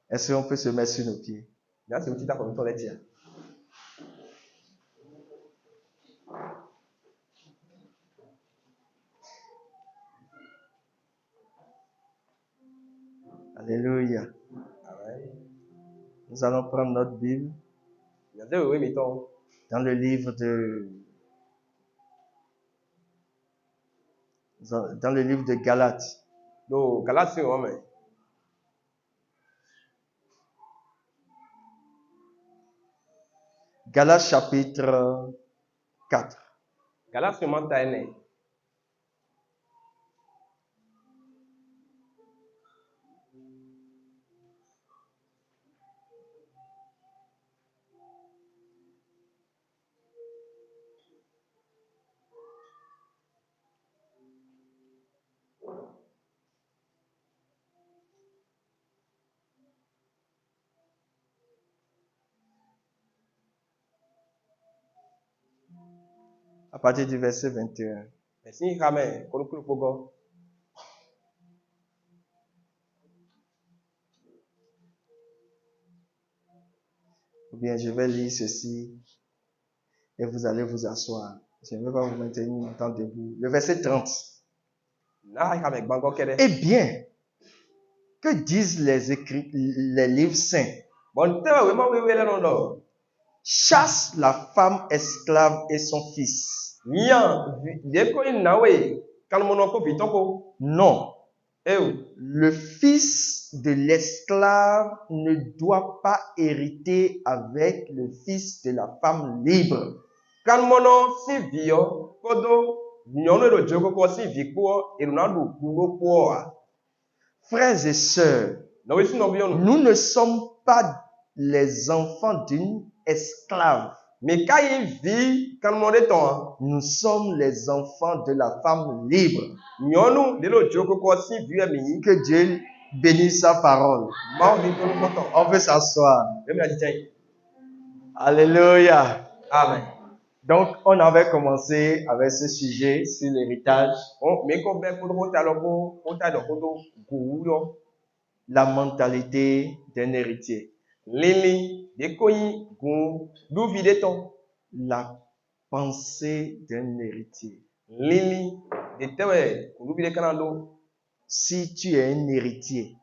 Est-ce qu'on peut se mettre sur nos pieds? Là, c'est où tu t'as comme ton laitier. Alléluia. Amen. Nous allons prendre notre Bible Oui, mettons. dans le livre de Galates. Donc, Galates, c'est vraiment. Galates chapitre 4. Galates, c'est vraiment taillé. À partir du verset 21. Merci, Amen. Kolokolo pogo. Ou bien je vais lire ceci et vous allez vous asseoir. Je ne vais pas vous maintenir longtemps debout. Le verset 30. Eh bien, que disent les livres saints? Bon, tu vois, oui, oui, là, non. Chasse la femme esclave et son fils. Mian, dès qu'on a oui, quand mon oncle vit toko. Non. Eh oui. Le fils de l'esclave ne doit pas hériter avec le fils de la femme libre. Quand mon oncle si vio, kodo, nyono le jogo ko si vi ko, et nous n'avons pas. Frères et sœurs, nous ne sommes pas les enfants d'une esclave. Mais quand il vit, quand mon temps, nous sommes les enfants de la femme libre. Que Dieu bénisse sa parole. On peut s'asseoir. Alléluia. Amen. Donc, on avait commencé avec ce sujet sur l'héritage. La mentalité d'un héritier. La pensée d'un héritier. Si tu es un héritier,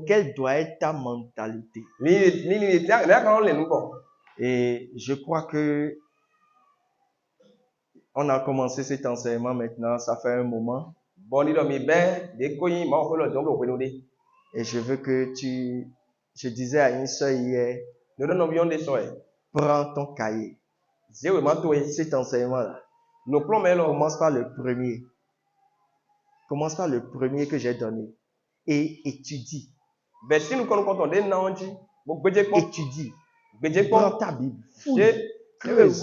quelle doit être ta mentalité? Et je crois que on a commencé cet enseignement maintenant, ça fait un moment. Et je veux que je disais à une soeur hier, prends ton cahier. Cet enseignement-là, commence par le premier. Commence par le premier que j'ai donné. Et étudie. Étudie. Prends ta Bible. Fouille. Creuse.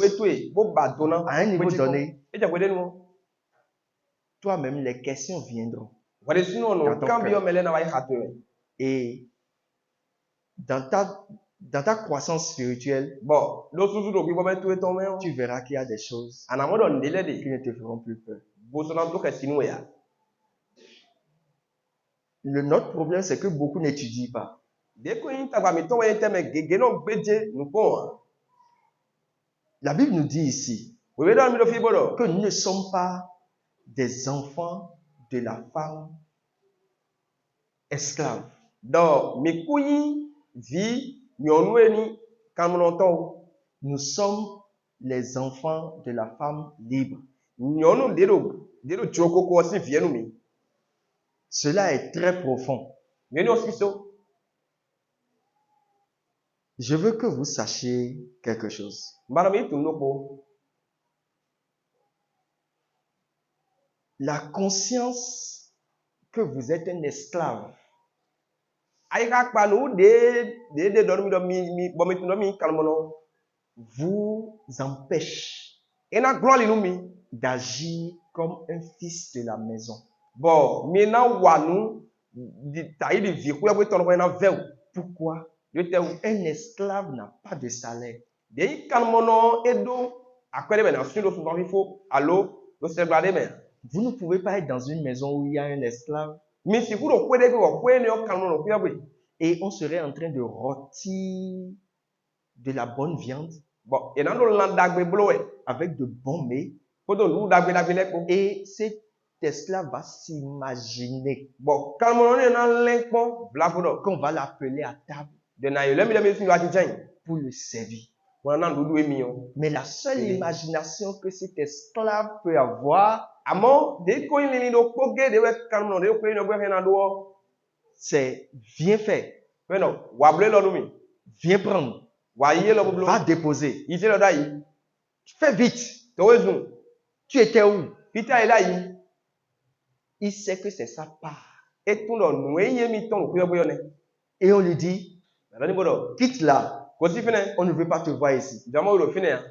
À un niveau donné, toi-même, les questions viendront. Et dans ta croissance spirituelle, tu verras qu'il y a des choses qui ne te feront plus peur. Notre problème, c'est que beaucoup n'étudient pas. La Bible nous dit ici que nous ne sommes pas des enfants de la femme esclave. Nous sommes les enfants de la femme libre. Cela est très profond. Je veux que vous sachiez quelque chose. La conscience que vous êtes un esclave vous empêche d'agir comme un fils de la maison. Pourquoi? Un esclave n'a pas de salaire. Vous ne pouvez pas être dans une maison où il y a un esclave et on serait en train de rôtir de la bonne viande Bon, et dans le land d'agbe bloé, avec de bons mets. poto nous d'agbe l'eko. Et cet esclave va s'imaginer Bon, quand on est dans l'enco, blabodo. qu'on va l'appeler à table De na yole mi de mi fi wa tijan. pour le servir. Bon nan doudou emi yo. Mais la seule Oui. imagination que cet esclave peut avoir, Amo, de ko yin ni do koge de we kan mo de ko yin gbe fe na do. c'est viens faire, Bueno, wa ble lo mi. viens prendre, Wa yé lo blo. va déposer. Ite lo da yi. Fais vite. To we zun. Tu étais où? Peter ila yi. Il sait que c'est sa part. Et tout lo nu e mi ton ko yo ne. Et on lui dit, Na ni bodo. quitte là, Ko si fine. on ne veut pas te voir ici. Jamo lo fine ya.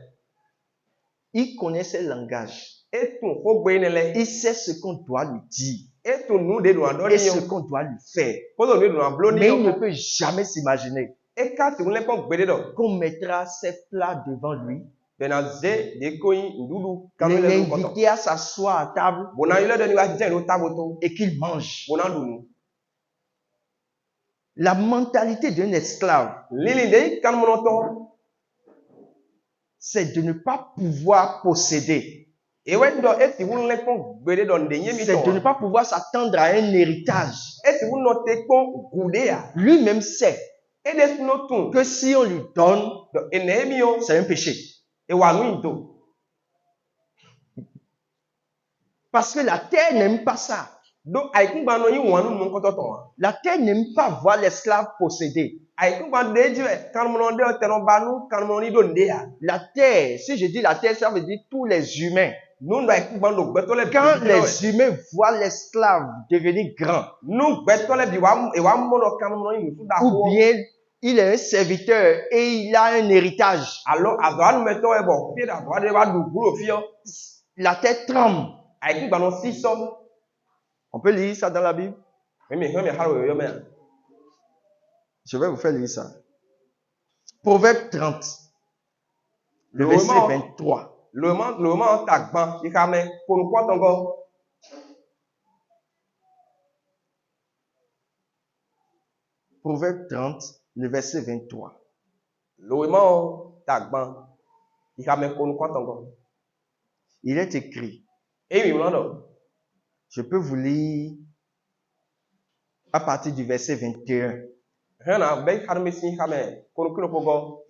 Il connaissait le langage. Et tout ko gbe ne le. Il sait ce qu'on doit lui dire Et tout nous de do ando et ni ce yo. qu'on doit lui faire. Poto mi do blo ni Mais il ne yo. peut jamais s'imaginer Et quand tu le ko gbe de do. qu'on mettra ses plats devant lui, De na ze de ko yin ndudu kan le ko to. l'inviter à s'asseoir à table Bon na yole de ni wa tijan lo taboto. et qu'il mange. Bon na dunu. La mentalité d'un esclave, Lili de kan mo to. c'est de ne pas pouvoir posséder. Et ouais, donc, et si vous ne pouvez pas donner des C'est de ne pas pouvoir s'attendre à un héritage. et si vous notez qu'on goudé, Lui-même sait et des notons, que si on lui donne, et n'aimions, c'est un péché. et wanuito. Parce que la terre n'aime pas ça. Donc, avec un banon, il wanu mon coton. La terre n'aime pas voir l'esclave posséder. Avec un banon de Dieu, quand mon ondé, tenon banou, quand mon idon déa. La terre, si je dis la terre, ça veut dire tous les humains. Nous, avec un banon, betole, Quand les humains voient l'esclave devenir grand, nous, betole, biwam, et wam mono, quand mon idon, tout ou d'accord. bien il est un serviteur et il a un héritage, Alors, à nous mettons, et bon, puis d'avoir des vadou, boulot, fio. la terre tremble. Avec un banon, 6 sommes. On peut lire ça dans la Bible? Mais, halo, yo, mais. Je vais vous faire lire ça. Proverbe 30, le Le verset roman- 23. Le moment tagban, il kame, pour nous quoi encore? Proverbe 30, le verset 23. Le moment tagban, il kame, pour nous quoi encore? Il est écrit, Et oui, on je peux vous lire à partir du verset 21. rien à ben kame si kame, pour nous quoi encore?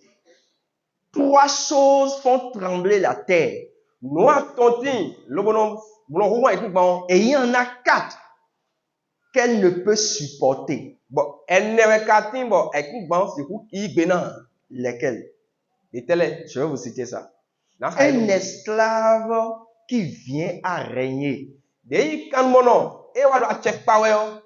3 choses font trembler la terre. Nous attendons, le bonhomme, bon, écoute, bon, Et il y en a 4 qu'elle ne peut supporter. bon, elle n'est pas bon, écoute, bon, c'est où qui bénin, Lesquelles? les télé, Je vais vous citer ça. na Un esclave qui vient à régner. de kan mono, et wa do check power,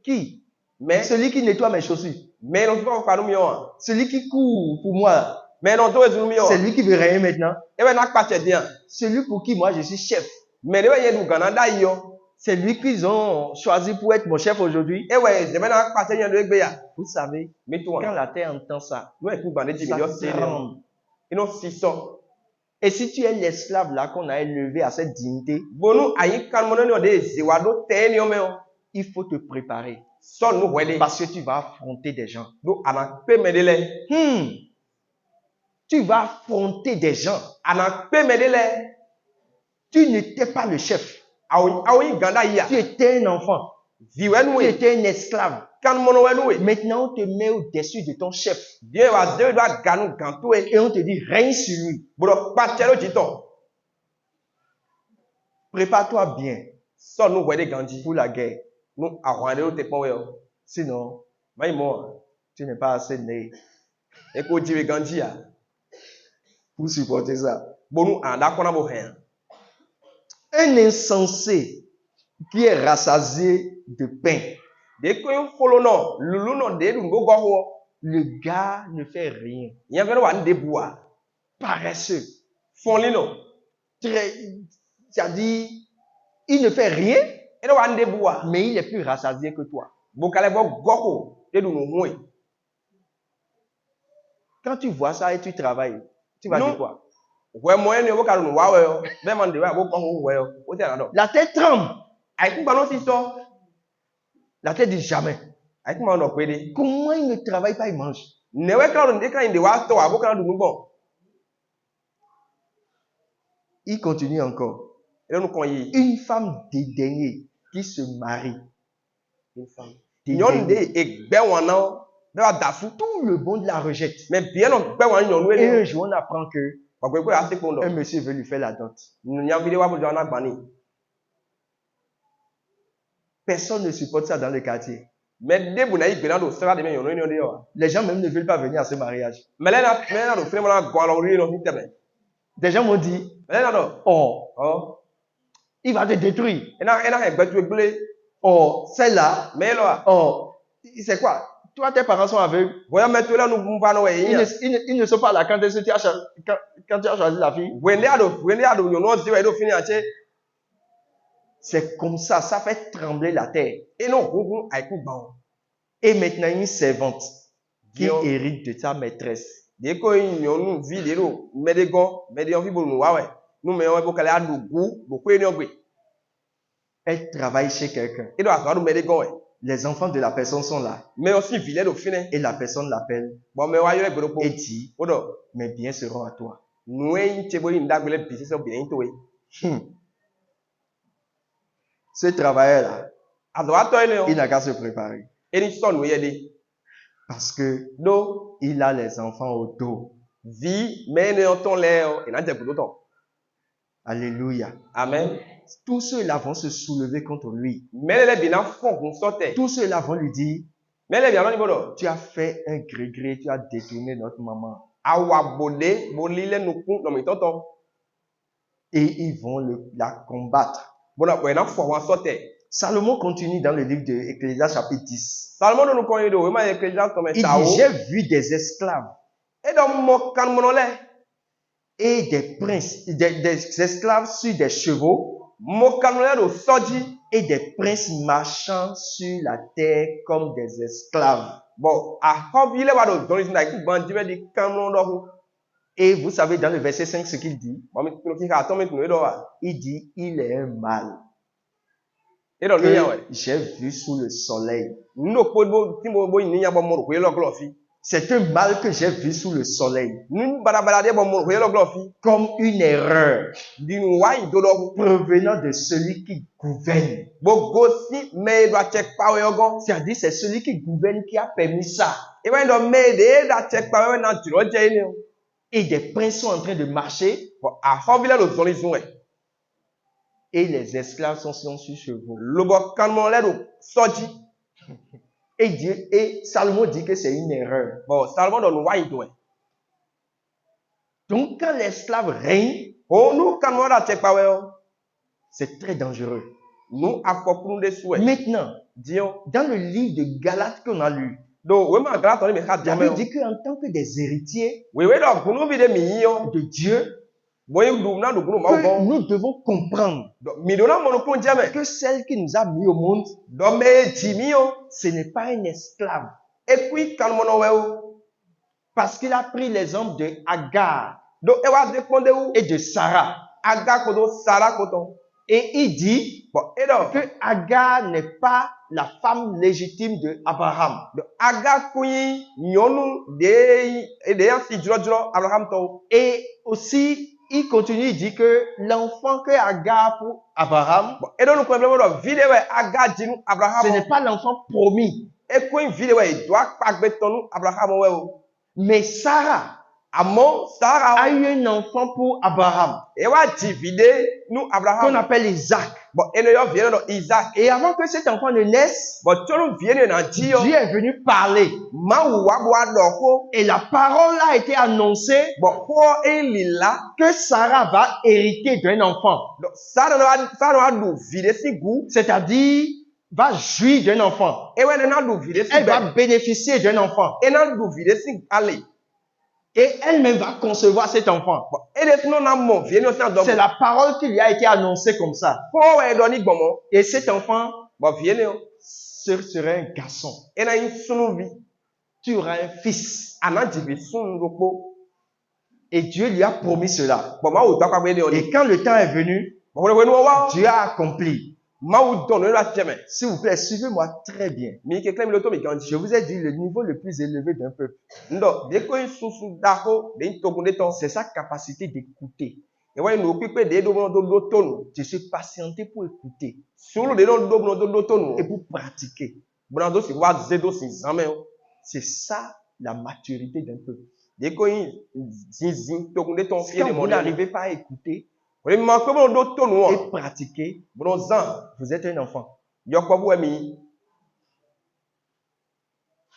Qui? mais, Celui qui nettoie mes chaussures. mais non, pas faire nous mieux, Celui qui court pour moi. mais non, toi, nous mieux, C'est lui qui veut régner maintenant. et ben, n'a pas de bien, Celui pour qui moi je suis chef. mais ne voyez nous Canada, yo, C'est lui qu'ils ont choisi pour être mon chef aujourd'hui. et ouais, je vais n'a pas de bien de béa, Vous savez, mais toi, quand la terre entend ça, nous écoute, bandé, ça c'est tremble. et non, 600. Et si tu es l'esclave là qu'on a élevé à cette dignité, Bon, nous, aïe, quand mon nom de Ziwado, t'es un homme, il faut te préparer. son nous, ouais, Parce que tu vas affronter des gens. nous, à la paix, mais de Tu vas affronter des gens. à la paix, mais de Tu n'étais pas le chef. aoui, ganda, ya, Tu étais un enfant. viwen, Tu oui, étais un esclave. quand mon nom est loué, Maintenant, on te met au-dessus de ton chef. Dieu va deux doigts, ganou, gantou, et Et on te dit, règne sur lui. bon, pas de jiton, Prépare-toi bien son nous, ouais, des gandis, pour la guerre. nous, à rendre, t'es pas, ouais, Sinon, mais moi, tu n'es pas assez né et qu'on dit, gandhi, ya, pour supporter ça. bon, nous, à d'accord, on a beau rien. Un insensé qui est rassasié de pain. Dès qu'on follow, non, loulou, non, dès nous, go, go, Le gars ne fait rien. il y a un débois, Paresseux. font les non, C'est-à-dire, il ne fait rien, et là, un débois, mais il est plus rassasié que toi. bon, qu'elle est bon, go, et nous, oui. Quand tu vois ça et tu travailles, tu vas Non. dire quoi? Ouais, moi, ne vous calme, ouais, même en dehors, vous, ouais, au terrain, non. La tête tremble. Avec un ballon, c'est ça. La terre dit jamais. Ayi kuma nɔ kpe de. Comment il ne travaille pas, il mange. Newe kila do ekila yin de wa tɔ abo kila do nugbɔ. Il continue encore. Ele nu kɔn yi. Une femme dédaignée qui se marie. Une femme. Dédaignée. Nyɔnu de egbe wɔn na bɛ wa da su. Tout le monde la rejette. Mais bien nɔ gbe wɔn nyɔnu Et ye. un jour, on apprend que Gbàgbé pé a ti kpɔn un dɔ. monsieur veut lui faire la dot. Nyɔnu de wa bɔ jɔ na gbani. Personne ne supporte ça dans le quartier. Mais de bu na yi gbena do sira de me nyɔnu ye de wa. Les gens même ne veulent pas venir à ce mariage. Mɛlɛ na do fɛn mana gɔn alɔ ri nɔ fi tɛmɛ. Des gens m'ont dit, Mɛlɛ na dɔ. oh, Ɔ. il va te détruire. Ena hɛ gbɛtu egble. Oh, celle-là, Mɛ lɔ wa. oh, c'est quoi? Toi, tes parents sont aveugles. Voyons mettre là nous va nous Ils ne sont pas là quand tu as choisi la fille. Wende ado nyɔnu zi wa edo fini atse. C'est comme ça fait trembler la terre. Eno gungun aiku gbãwo. Et maintenant, une servante qui Dion. hérite de sa maîtresse. De ko nyɔnu vi de do medegɔ medeɔn fi bolo nu wa wɛ. Nu me wɔn ebo kele adu gu do ko eni ɔgbe. Elle travaille chez quelqu'un. Edo aso adu medegɔ wɛ. Les enfants de la personne sont là. Me ɔsi vi lɛ do fini. Et la personne l'appelle Bɔn me wa yɔ egbe do kpo. et dit, O dɔ. mes biens seront à toi. Nu eyin tse bo yi ndagbele bi sisɛ bi eyin to ye. Ce travailleur-là, Azɔ wa tɔ ye ne il o. n'a qu'à se préparer. Eni sɔ nu ye de. Parce que Do il a les enfants au dos. vi me ne ɔtɔn lɛ o ena dze gbedo tɔ. Alléluia. Amen. Tous ceux-là vont se soulever contre lui. Mɛlɛ lɛ bi na fɔ gun sɔtɛ. Tous ceux-là vont lui dire, Mɛlɛ bi alɔ ni bo dɔ. tu as fait un gré-gré, tu as détourné notre maman. Awa bode boli lɛ nukun nɔmitɔtɔ. Et ils vont la combattre. Bona wɛ na fɔ wa sɔtɛ. Salomon continue dans le livre de Ecclésiaste chapitre 10. Salomon do nukun yi do ema ye keja tɔmɛ Il ta o. dit, j'ai vu des esclaves Edɔ mɔ kanumɔnɔ lɛ. et des princes, des esclaves sur des chevaux Mɔ kanumɔnɔ lɛ do sɔdzi. et des princes marchant sur la terre comme des esclaves. Bɔn axɔvi lɛ wa do dɔnni sinna iku gbãdzi bɛ di kanumɔnɔ dɔ ko. Et vous savez dans le verset 5 ce qu'il dit? Bɔn mi tunu kika atɔ mi tunu edɔ wa. Il dit, il est un mal Edɔ nu ya que wɛ. j'ai vu sous le soleil. Nu kpo bo ti mo bo yi ni ya bɔ mɔ ko ye lɔ glɔ fi. C'est un mal que j'ai vu sous le soleil. Nu badabada de bɔ mɔ ko ye lɔ glɔ fi. Comme une erreur Dinu wa yi do dɔ ko. provenant de celui qui gouverne. Gbogbo si mɛ do atsɛ kpawo yɔ gɔ. C'est-à-dire, c'est celui qui gouverne qui a permis ça. Ewa yi dɔ mɛ de do atsɛ kpawo yɔ na dzrɔ dze yi ne o. Et des princes sont en train de marcher Bɔn axɔvi lɛ do dɔnni sun wɛ. et les esclaves sont sur chevaux. Lobɔ kanumɔnɔ lɛ do sɔdzi. Et Salomon dit que c'est une erreur. Bon, Salomon dɔ nu wa yi do wɛ. Donc, quand l'esclave règne, O nu kanumɔnɔ do atsɛ kpawo yɔ. c'est très dangereux. Nu afɔkunu de su wɛ. Maintenant, Diɔ. dans le livre de Galates qu'on a lu, Do wema gala tɔ ni mi ka la Bible dɔmɛ dit qu'en tant que des héritiers o. Wewe dɔ gunu bi de mi yi yɔ. de Dieu, Boye du na du gunu ma que bɔ. nous devons comprendre Mi do na mɔnu kun jɛmɛ. que celle qui nous a mis au monde, Dɔ mɛ dzi mi yɔ. ce n'est pas un esclave. Ekui kanumɔnɔ wɛ o. Parce qu'il a pris l'exemple de Agar Do ewa de kpɔn de wu. et de Sarah. Aga koto Sara koto. Et il dit Bon, edɔ. que Agar n'est pas la femme légitime de Abraham. Do aga kunyi nyɔnu de ya si dzrɔdzrɔ Abraham tɔwo. Et aussi, il continue, il dit que l'enfant que Agar pour Abraham, Bon, edɔ nu kɔn ɛblɛ dɔ vi de wɛ aga dzinu ce Abraham. n'est pas l'enfant promis. Ekoe vi de wɛ do akpagbetɔnu Abraham wɛ o. Mais Sarah Amɔ Sara a eu un enfant pour Abraham, ewa dzi vi de nu qu'on Abraham. appelle Isaac. Bon, ene yɔ vie ne dɔ Isaac. Et avant que cet enfant ne naisse, Bon, tsɔnu vie ne na dzi yɔ. Dieu est venu parler. Mawu wa bo adɔ ko. Et la parole a été annoncée Bon, kɔ eli la. que Sarah va hériter d'un enfant. Donc, Sara wa du vi de si gu. C'est-à-dire, va jouir d'un enfant. Ewa ne na du vi de si Elle bɛ. va bénéficier d'un enfant. E na du vi de si ale. Et elle-même va concevoir cet enfant. Bon, e de sinu na mɔ vie ne o si na dɔ. C'est la parole qui lui a été annoncée comme ça. Kɔ wɛ dɔ ni gbɔmɔ. Et cet enfant Bon, vie ne o. serait un garçon. E na yi sunu vi. Tu auras un fils. Ana dzi vi sunu do kpo. Et Dieu lui a promis cela. Bon, Mawu tɔ akpagbe de o ni. Et quand le temps est venu, Bon, wele wele wa. Dieu a accompli. Mawu donne la tienne. S'il vous plaît, suivez-moi très bien. Mi ke klem loto mi ganji. Je vous ai dit le niveau le plus élevé d'un peuple. Ndo, deko yin susu dako, de yin tokunde ton. C'est sa capacité d'écouter. E wa yin okpipe de do do do tonu. De se patienter pour écouter Sulu de do tonu. et pour pratiquer. Bonando si wa zedo si zame. C'est ça la maturité d'un peuple. Deko yin zinzin tokunde ton fiye Quand de vous mon n'arrivez pas à écouter Ole ma ko bon do tonu et wa. pratiquer, Bono zan. vous êtes un enfant. Yokwa bu emi.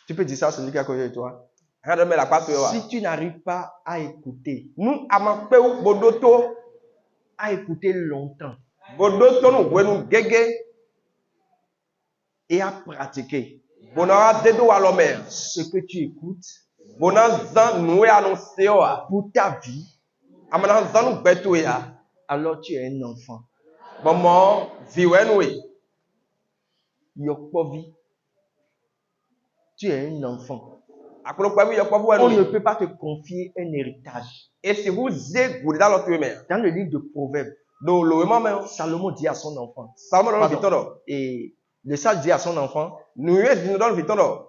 Tu peux dire ça à celui qui est à côté de toi. Hande me la passe wa. Si tu n'arrives pas à écouter Nu ama pe bodoto. à écouter longtemps Bodoto nu wenu gege. et à pratiquer Bonara dedo wa lo mer. ce que tu écoutes Bonan zan nou e annonce wa. pour ta vie, Amana zan nou beto ya. alors tu es un enfant. Maman viwe nou e. Yokpovi, tu es un enfant. Akono kwa bi yokwa bu On enu ne e. peut pas te confier un héritage. Et si vous êtes goudi dans l'autre mer. Dans le livre de Proverbes, Do lo e maman. Salomon dit à son enfant, Salomon dans le Pardon. vitono. et le sage dit à son enfant, Nou e di dans le vitono.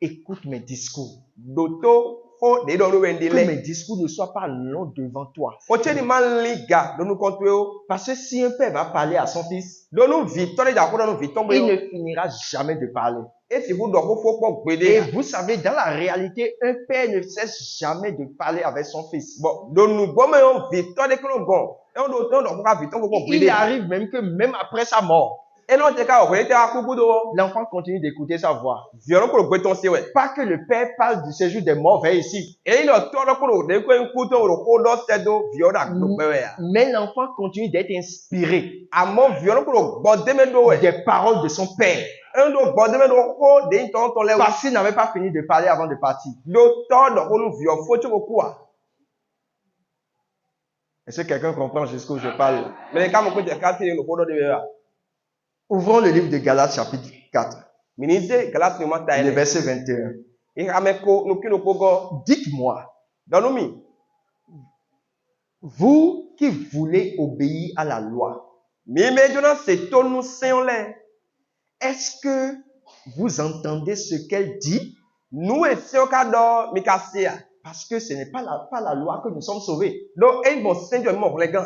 écoute mes discours. Doto fo de do nou Que wendile. mes discours ne soient pas longs devant toi. O cheni man liga do nou kontwe o. Parce que si un père va parler à son fils, Do nou vitone da ko do nou vitombe il yo. ne finira jamais de parler. Et si vous do ko fo ko Et gbede. vous savez, dans la réalité, un père ne cesse jamais de parler avec son fils. Bon, do nou gome yo vitone ko no gon. E on do ko ka viton ko Il gbede. arrive même que même après sa mort, E non te ka o te akugudo o. l'enfant continue d'écouter sa voix. Violon ko gbeton se we. Pas que le père parle du séjour des morts vers ici, E ino to do ko de ko nkuto o ko do sedo viola ko gbe we ya. mais l'enfant continue d'être inspiré Amo violon ko gbode me do we. des paroles de son père. Un do gbode me do ko de nton ton le we. Parce qu'il n'avait pas fini de parler avant de partir. Do to do ko nu vio fo cho ko kwa. Est-ce que quelqu'un comprend jusqu'où je parle? Me ka mo ko je ka ti no ko do de we ya. Ouvrons le livre de Galates chapitre 4, Minize galas ni mata le ele. verset 21. E ameko no kino pogo. Dites-moi, Dans nous mi. vous qui voulez obéir à la loi, Mi me jona se to nu sen le. est-ce que vous entendez ce qu'elle dit? Nou e se o ka do mi ka se ya. Parce que ce n'est pas la loi que nous sommes sauvés. Do e bon senjo mo le gan.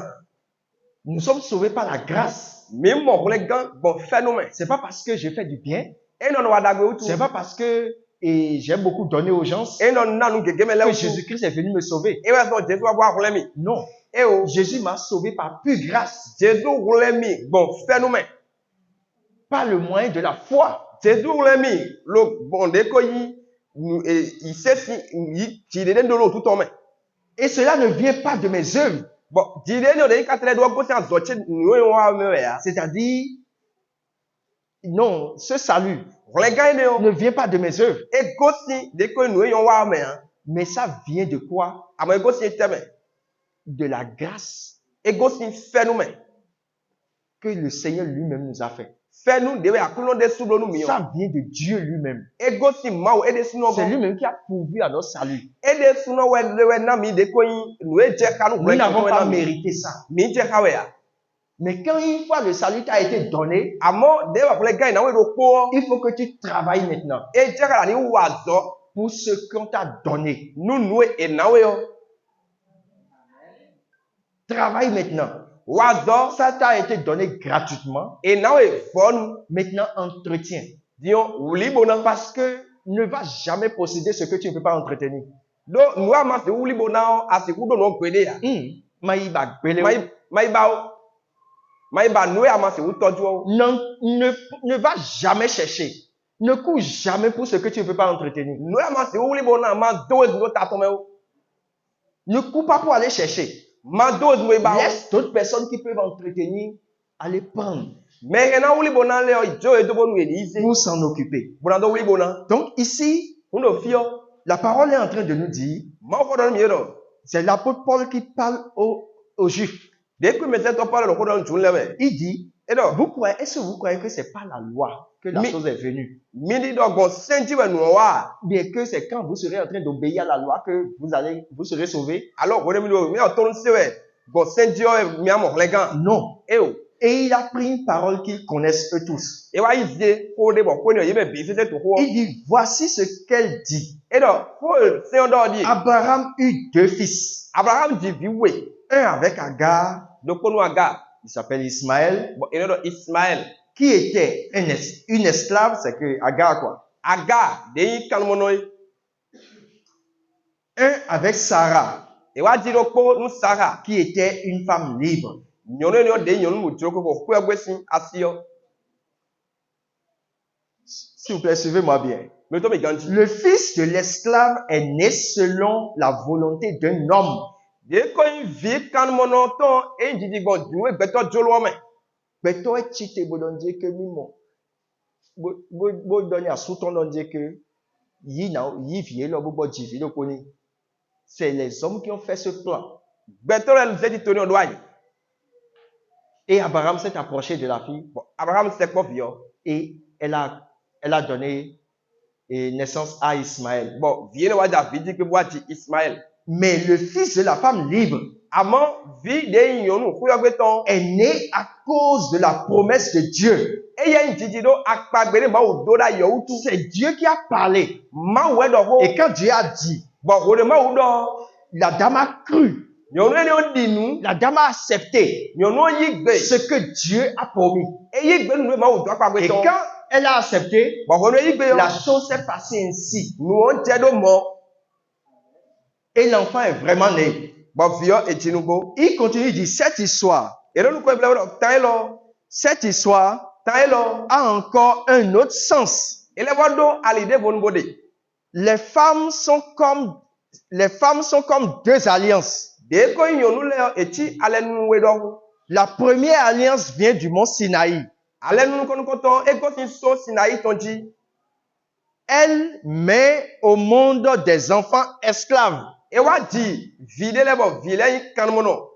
Nous sommes sauvés par la grâce. Mi mo le gan bon phénomène. C'est pas parce que j'ai fait du bien. E non wa dagbe utu. C'est pas parce que j'ai beaucoup donné aux gens E non na nu gege me le que utu. Jésus-Christ est venu me sauver. E wa so Jésus wa wa mi. Non. E o Jésus m'a sauvé par pure grâce, Jésus wole mi bon phénomène. par le moyen de la foi. Jésus wole mi lo bon de ko yi nu e ise si yi ti de ndo lo tout en main. Et cela ne vient pas de mes œuvres. Bon, ti de no de ka tele do go se azoche nu e wa me ya. C'est-à-dire, non, ce salut Wole gan ne o. ne vient pas de mes œuvres. E go si de ko nu e yon wa me ya. Mais ça vient de quoi? Amo e go si teme. De la grâce E go si phénomène. que le Seigneur lui-même nous a fait. Fè nou de we akulo de su do nu mi yo. Ça vient de Dieu lui-même. E go si ma o e de su no C'est go. lui-même qui a pourvu à notre salut. E de su no we de we na mi de ko yin nu e je ka nu Nous n'avons we pas na mi. mérité ça. Mi je ka we ya. Mais quand une fois le salut t'a été donné, Amo de wa kule gan na we do po. il faut que tu travailles maintenant E je ka la ni wa zo. pour ce qu'on t'a donné. Nu e na we yo. Travaille maintenant. Wa zo Ça t'a été donné gratuitement. e na we fo nu. Maintenant, entretiens. Dion wuli bona. Parce que ne va jamais posséder ce que tu ne peux pas entretenir. Do nu ama se wuli bona o asi ku do no gbede ya. Maïba, gbele. Mai ba o. Mai ba nu e ama se wu toju o. Non, ne va jamais chercher. Ne cours jamais pour ce que tu ne peux pas entretenir. Nu e ama se wuli bona ma do e no ta to me o. Ne cours pas pour aller chercher. Ma do e ba o. Laisse d'autres personnes qui peuvent entretenir aller prendre Mais na wuli bona le o jo e do bonu e ni pour s'en occuper. Bona do wuli bona. Donc ici, Uno fio. la parole est en train de nous dire, Ma ko do mi do. c'est l'apôtre Paul qui parle aux Juifs. De ku me se to pa lo ko do njun lewe. Il dit, E do. est-ce que vous croyez que c'est par la loi que la Mais- chose est venue? Mi di do go senji we nu wa. Bien que c'est quand vous serez en train d'obéir à la loi que vous serez sauvés? Alors, wole mi do mi o to nse we. Go senji o mi amo le gan. Non. E o. Et il a pris une parole qu'ils connaissent eux tous. Et wa ize ko de bo ko ni ye be bi se to ko. Il dit, voici ce qu'elle dit. Et donc ko se on do di. Abraham eut 2 fils. Abraham di vi we. Un avec Agar, Do ko no aga. il s'appelle Ismaël, Bon, et do Ismaël. qui était une esclave, c'est que Agar quoi. Aga de yi kan mo no. Un avec Sarah, E wa di do ko nu Sarah. qui était une femme libre. Nyono ni o de nyonu mu joko ko ku egwesin asio. S'il vous plaît, suivez-moi bien. Me to me ganji. Le fils de l'esclave est né selon la volonté d'un homme. De ko yin vi kan mo no ton e jiji gon du e gbeto jolo me. Beto est chité bodonje que mimo. Bo donner à sous ton donje que yi vie lo bo jivi lo koni. C'est les hommes qui ont fait ce plan. Gbeto le ze di toni o do ayi. Et Abraham s'est approché de la fille Bon, Abraham se ko vi yo. et elle a donné naissance à Ismaël. Bon, vie le wa da vi di ke bo di Ismaël. Mais le fils de la femme libre Àmọ́ vi de nyonu ku yo gbeton. est né à cause de la promesse de Dieu. E ye jiji do akpagbere ma o do da yo utu. C'est Dieu qui a parlé. Ma we do ho. Et quand Dieu a dit, Bon, o de ma o do. la dame a cru, Nyonu ni o di nu. la dame a accepté Nyonu o yi gbe. ce que Dieu a promis. E yi gbe nu ma o do Et akpagbeton. quand elle a accepté, Bon, o no yi gbe yo. la chose s'est passée ainsi. Nu o je do mo. Et l'enfant est vraiment né. Bon, vi yo e tinugo. Il continue, il dit, cette histoire E do nu ko e bla do tan lo. Cette histoire Tan lo. a encore un autre sens. E le bo do alide bon bode. Les femmes sont comme deux alliances. De ko nyonu le eti ale nu we do. La première alliance vient du mont Sinaï. Ale nu ko ton e go sin so Sinaï tonji. Elle met au monde des enfants esclaves. E wa di vide le bo vile yi kan mo no.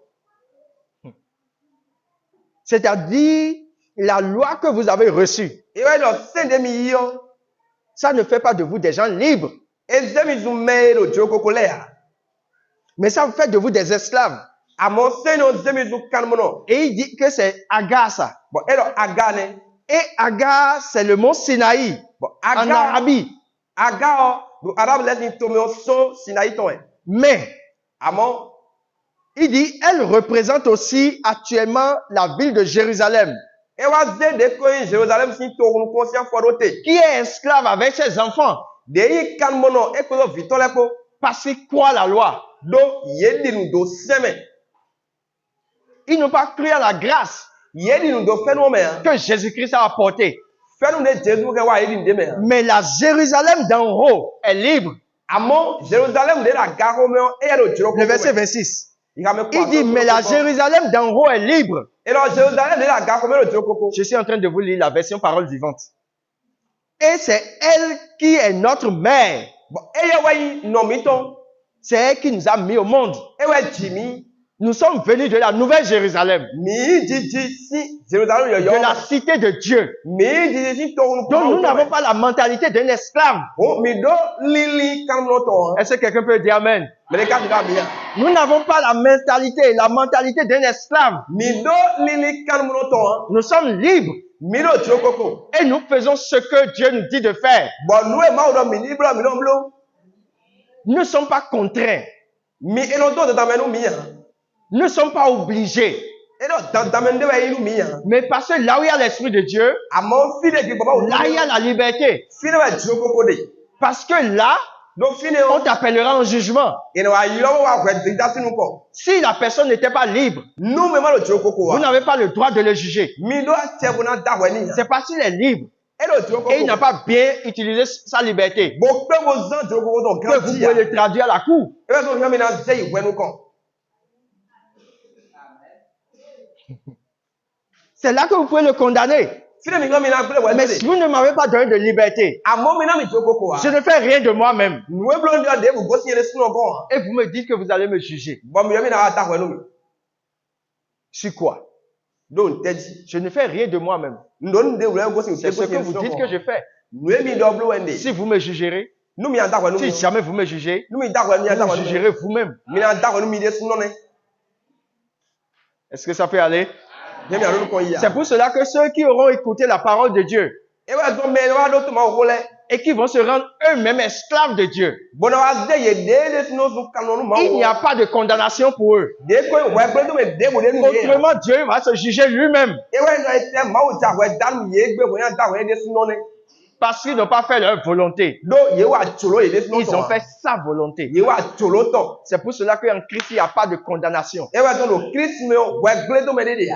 C'est-à-dire, la loi que vous avez reçue, E wa do sende mi yo. ça ne fait pas de vous des gens libres, E ze mi zu me do joko ko le ya. mais ça fait de vous des esclaves. Àmọ́ se no ze mi zu kan mo no. Et il dit que c'est Agar ça. Bon, e do aga ne. Et Agar, c'est le mont Sinaï Bon, en aga Arabie. aga o do arabe le ni to me o so Sinaï ton e. Mais, Àmọ́ il dit, elle représente aussi actuellement la ville de Jérusalem, e wa ze de ko yin Jérusalem sin to run conscient forote. qui est esclave avec ses enfants, De yi kan mo no e ko do vitole ko. parce qu'il croit la loi. Do ye di nu do seme. Ils n'ont pas cru à la grâce Ye di nu do fe no me a. que Jésus-Christ a apportée. Fe nu de Jésus ke wa ye di nde me a. Mais la Jérusalem d'en haut est libre. Àmọ́ Jérusalem de la garo me o e do joko ko. Le verset 26. Il Il dit, mais la Jérusalem d'en haut est libre. Et alors Jérusalem de la garo me do joko ko. Je suis en train de vous lire la version parole vivante. Et c'est elle qui est notre mère. Bon, e ye wa yi no mi ton. C'est elle qui nous a mis au monde. E wa jimi. Nous sommes venus de la nouvelle Jérusalem, Mi jiji si Jérusalem yo yo. de la cité de Dieu. Mi jiji si to run Donc nous n'avons pas la mentalité d'un esclave. O mi do lili kan mo ton. Est-ce que quelqu'un peut dire Amen? Me le ka di ga mi a. Nous n'avons pas la mentalité d'un esclave. Mi do lili kan mo ton. Nous sommes libres Mi do joko ko. et nous faisons ce que Dieu nous dit de faire. Bon nous e ma o do mi libre mi do blo. Nous ne sommes pas contraints. Mi e no do de tamenu mi a. Nous ne sommes pas obligés. E do tamenu de wa yi nu mi a. Mais parce que là où il y a l'Esprit de Dieu, Àmọ́ fi de ki baba o. là il y a la liberté. Fi de wa joko ko de. Parce que là, Do fi ne on o. t'appellera en jugement. E no wa yi lo wa ko de da sinu ko. Si la personne n'était pas libre, Nu me ma do joko ko vous wa. n'avez pas le droit de le juger. Mi do a bu na da wa ni. C'est parce qu'il est libre E do joko et il ko. n'a pas bien utilisé sa liberté. Bo pe wo zan joko ko don Que vous grandi pouvez ya. le traduire à la cour. E be so yan mi na ze iwe nu kan. C'est là que vous pouvez le condamner. Fi de mi kan mi na gbele wa Mais se. si vous ne m'avez pas donné de liberté, Àmọ́ mi na mi joko ko wa. je ne fais rien de moi-même. Nu e blo ndi de bu go si ere sinu ko. Et vous me dites que vous allez me juger. Bon mi mi na ta wa nu mi. Sur quoi? Don teji. Je ne fais rien de moi-même. Ndon de wure go si C'est ce que vous dites que je fais. Nu e mi do blo wende. Si vous me jugerez, Nu mi anda wa nu si mi. jamais vous me jugez, Nu mi da wa mi anda wa vous nu. jugerez vous-même. Mi na da wa nu mi de sinu ne. Est-ce que ça peut aller? Bien, bien, nous, C'est pour cela que ceux qui auront écouté la parole de Dieu et ouais, donc, mais, ouais, d'autres, ma rôle, et qui vont se rendre eux-mêmes esclaves de Dieu, bon, on va dire, il y a des, nous, canon, nous, il n'y a pas de condamnation pour eux. des, quoi, ouais, bon, mais, des, bon, nous, Autrement, Dieu va se juger lui-même et ouais, non, et c'est, ma, ou, ça, ouais, dans, nous, yé, ouais, dans, ouais, des, sinon, parce qu'ils n'ont pas fait leur volonté. donc, yé, ouais, tcholo, et des, sinon, Ils ont fait sa volonté. yé, ouais, tcholo, ton. C'est pour cela qu'en Christ, il n'y a pas de condamnation. Et ouais, donc, le Christ, mais, ouais, blé, donc, mais, des,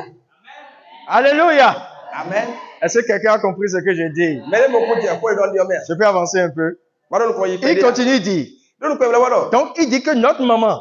Alléluia. amen. Est-ce que quelqu'un a compris ce que j'ai dit? Mais, mon côté, quoi, il doit dire, Je peux avancer un peu. voilà, nous, quoi, Il continue, il dit. nous, quoi, voilà, Donc, il dit que notre maman,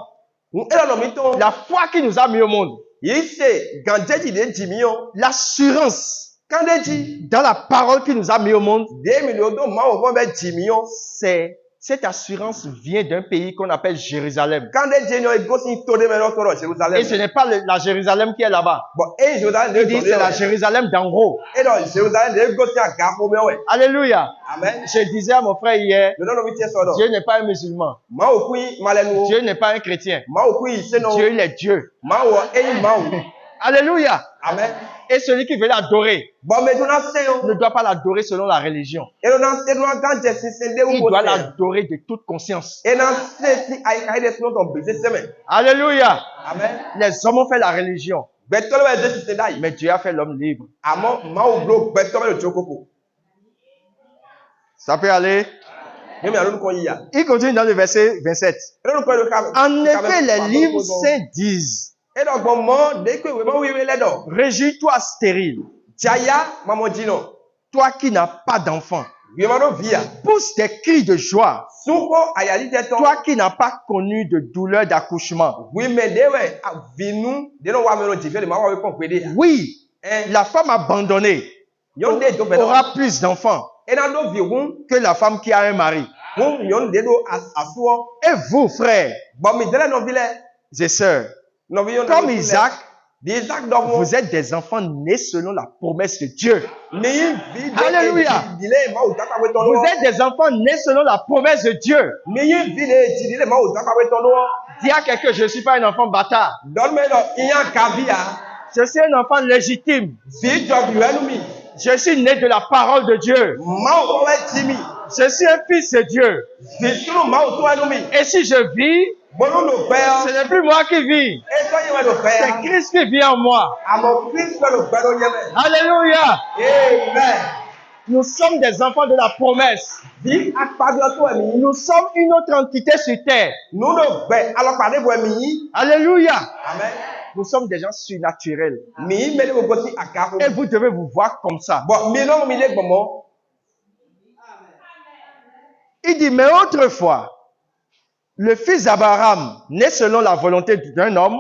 nous, et là, non, mais, ton, la foi qui nous a mis au monde, il sait, quand j'ai dit, des millions, l'assurance quand j'ai dit, dans la parole qui nous a mis au monde, 2 millions, donc, moi, on va mettre 10 millions. c'est cette assurance vient d'un pays qu'on appelle Jérusalem. Quand les géniaux, ils gossent, ils tournent maintenant sur Jérusalem. Et ce n'est pas la Jérusalem qui est là-bas. Bon, et Jérusalem, Il dit c'est la Jérusalem d'en haut. et donc, Jérusalem, ils gossent à Gafo, mais ouais. Alléluia. Amen. Je disais à mon frère hier, Je donne le métier sur Dieu n'est pas un musulman. Ma au kui, malenu. Dieu n'est pas un chrétien. Ma au kui, c'est non. Dieu, il est Dieu. Ma au, et ma au. Alléluia. Amen. Et celui qui veut l'adorer Bon, mais tu n'as pas ça. ne doit pas l'adorer selon la religion. Et on a, c'est nous, quand j'ai fait Il doit l'adorer de toute conscience. et on a, c'est, si, aïe, des noms, ton baiser, c'est, mais. Alléluia. Amen. Les hommes ont fait la religion, Ben, toi, le baiser, c'est d'ailleurs. mais Dieu a fait l'homme libre. Amon, ma au blo, ben, toi, le chococo. Ça peut aller. Même, il y a qu'on y a. Il continue dans le verset 27. Et là, nous prenons le câble. En effet, les livres saints disent, Et donc, bon, moi, dès que vraiment, oui, oui, les dents. réjouis-toi stérile, Tiaya, maman dit non. toi qui n'as pas d'enfant. Vraiment, via. Pousse des cris de joie, Souko, ayali, des temps. toi qui n'as pas connu de douleur d'accouchement. Oui, mais des, ouais, vinu, des non, wamelo, diffé, de ma ouais, pour aider. Oui, Hein, la femme abandonnée yon des dos, ben, aura plus d'enfants et dans nos vieux, que la femme qui a un mari. yon des dos, à soi. Et vous, frères Bon, mais de là, non, vilain. et sœurs, Non, vilain. comme Isaac, Isaac, donc, vous êtes des enfants nés selon la promesse de Dieu. Alléluia. Vous êtes des enfants nés selon la promesse de Dieu. Dis à quelqu'un, je ne suis pas un enfant bâtard. Je suis un enfant légitime. Je suis né de la parole de Dieu. Je suis un fils de Dieu. Et si je vis, ce n'est plus moi qui vis. C'est Christ qui vit en moi. Alléluia. Nous sommes des enfants de la promesse. Nous sommes une autre entité sur terre. Alléluia. Nous sommes des gens surnaturels. Et vous devez vous voir comme ça. Il dit, mais autrefois, le fils d'Abraham, né selon la volonté d'un homme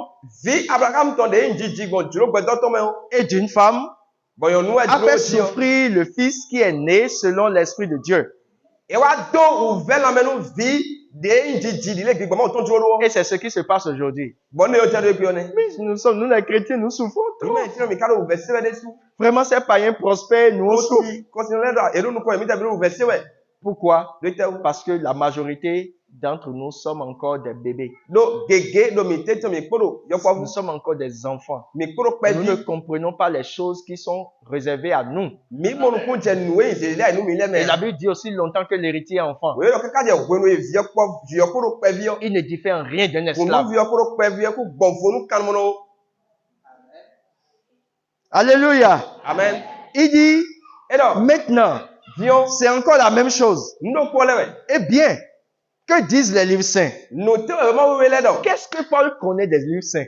et d'une femme, a fait souffrir le fils qui est né selon l'Esprit de Dieu. Et c'est ce qui se passe aujourd'hui. Mais nous les chrétiens, nous souffrons trop. Vraiment, ces païens prospèrent, nous on souffre. Pourquoi? Parce que la majorité d'entre nous sommes encore des bébés. Nous sommes encore des enfants. Nous ne comprenons pas les choses qui sont réservées à nous. Et la Bible dit aussi longtemps que l'héritier est enfant. Il ne diffère en rien d'un esclave. Alléluia. Amen. Il dit, maintenant, c'est encore la même chose. Eh bien, que disent les livres saints? Qu'est-ce que Paul connaît des livres saints?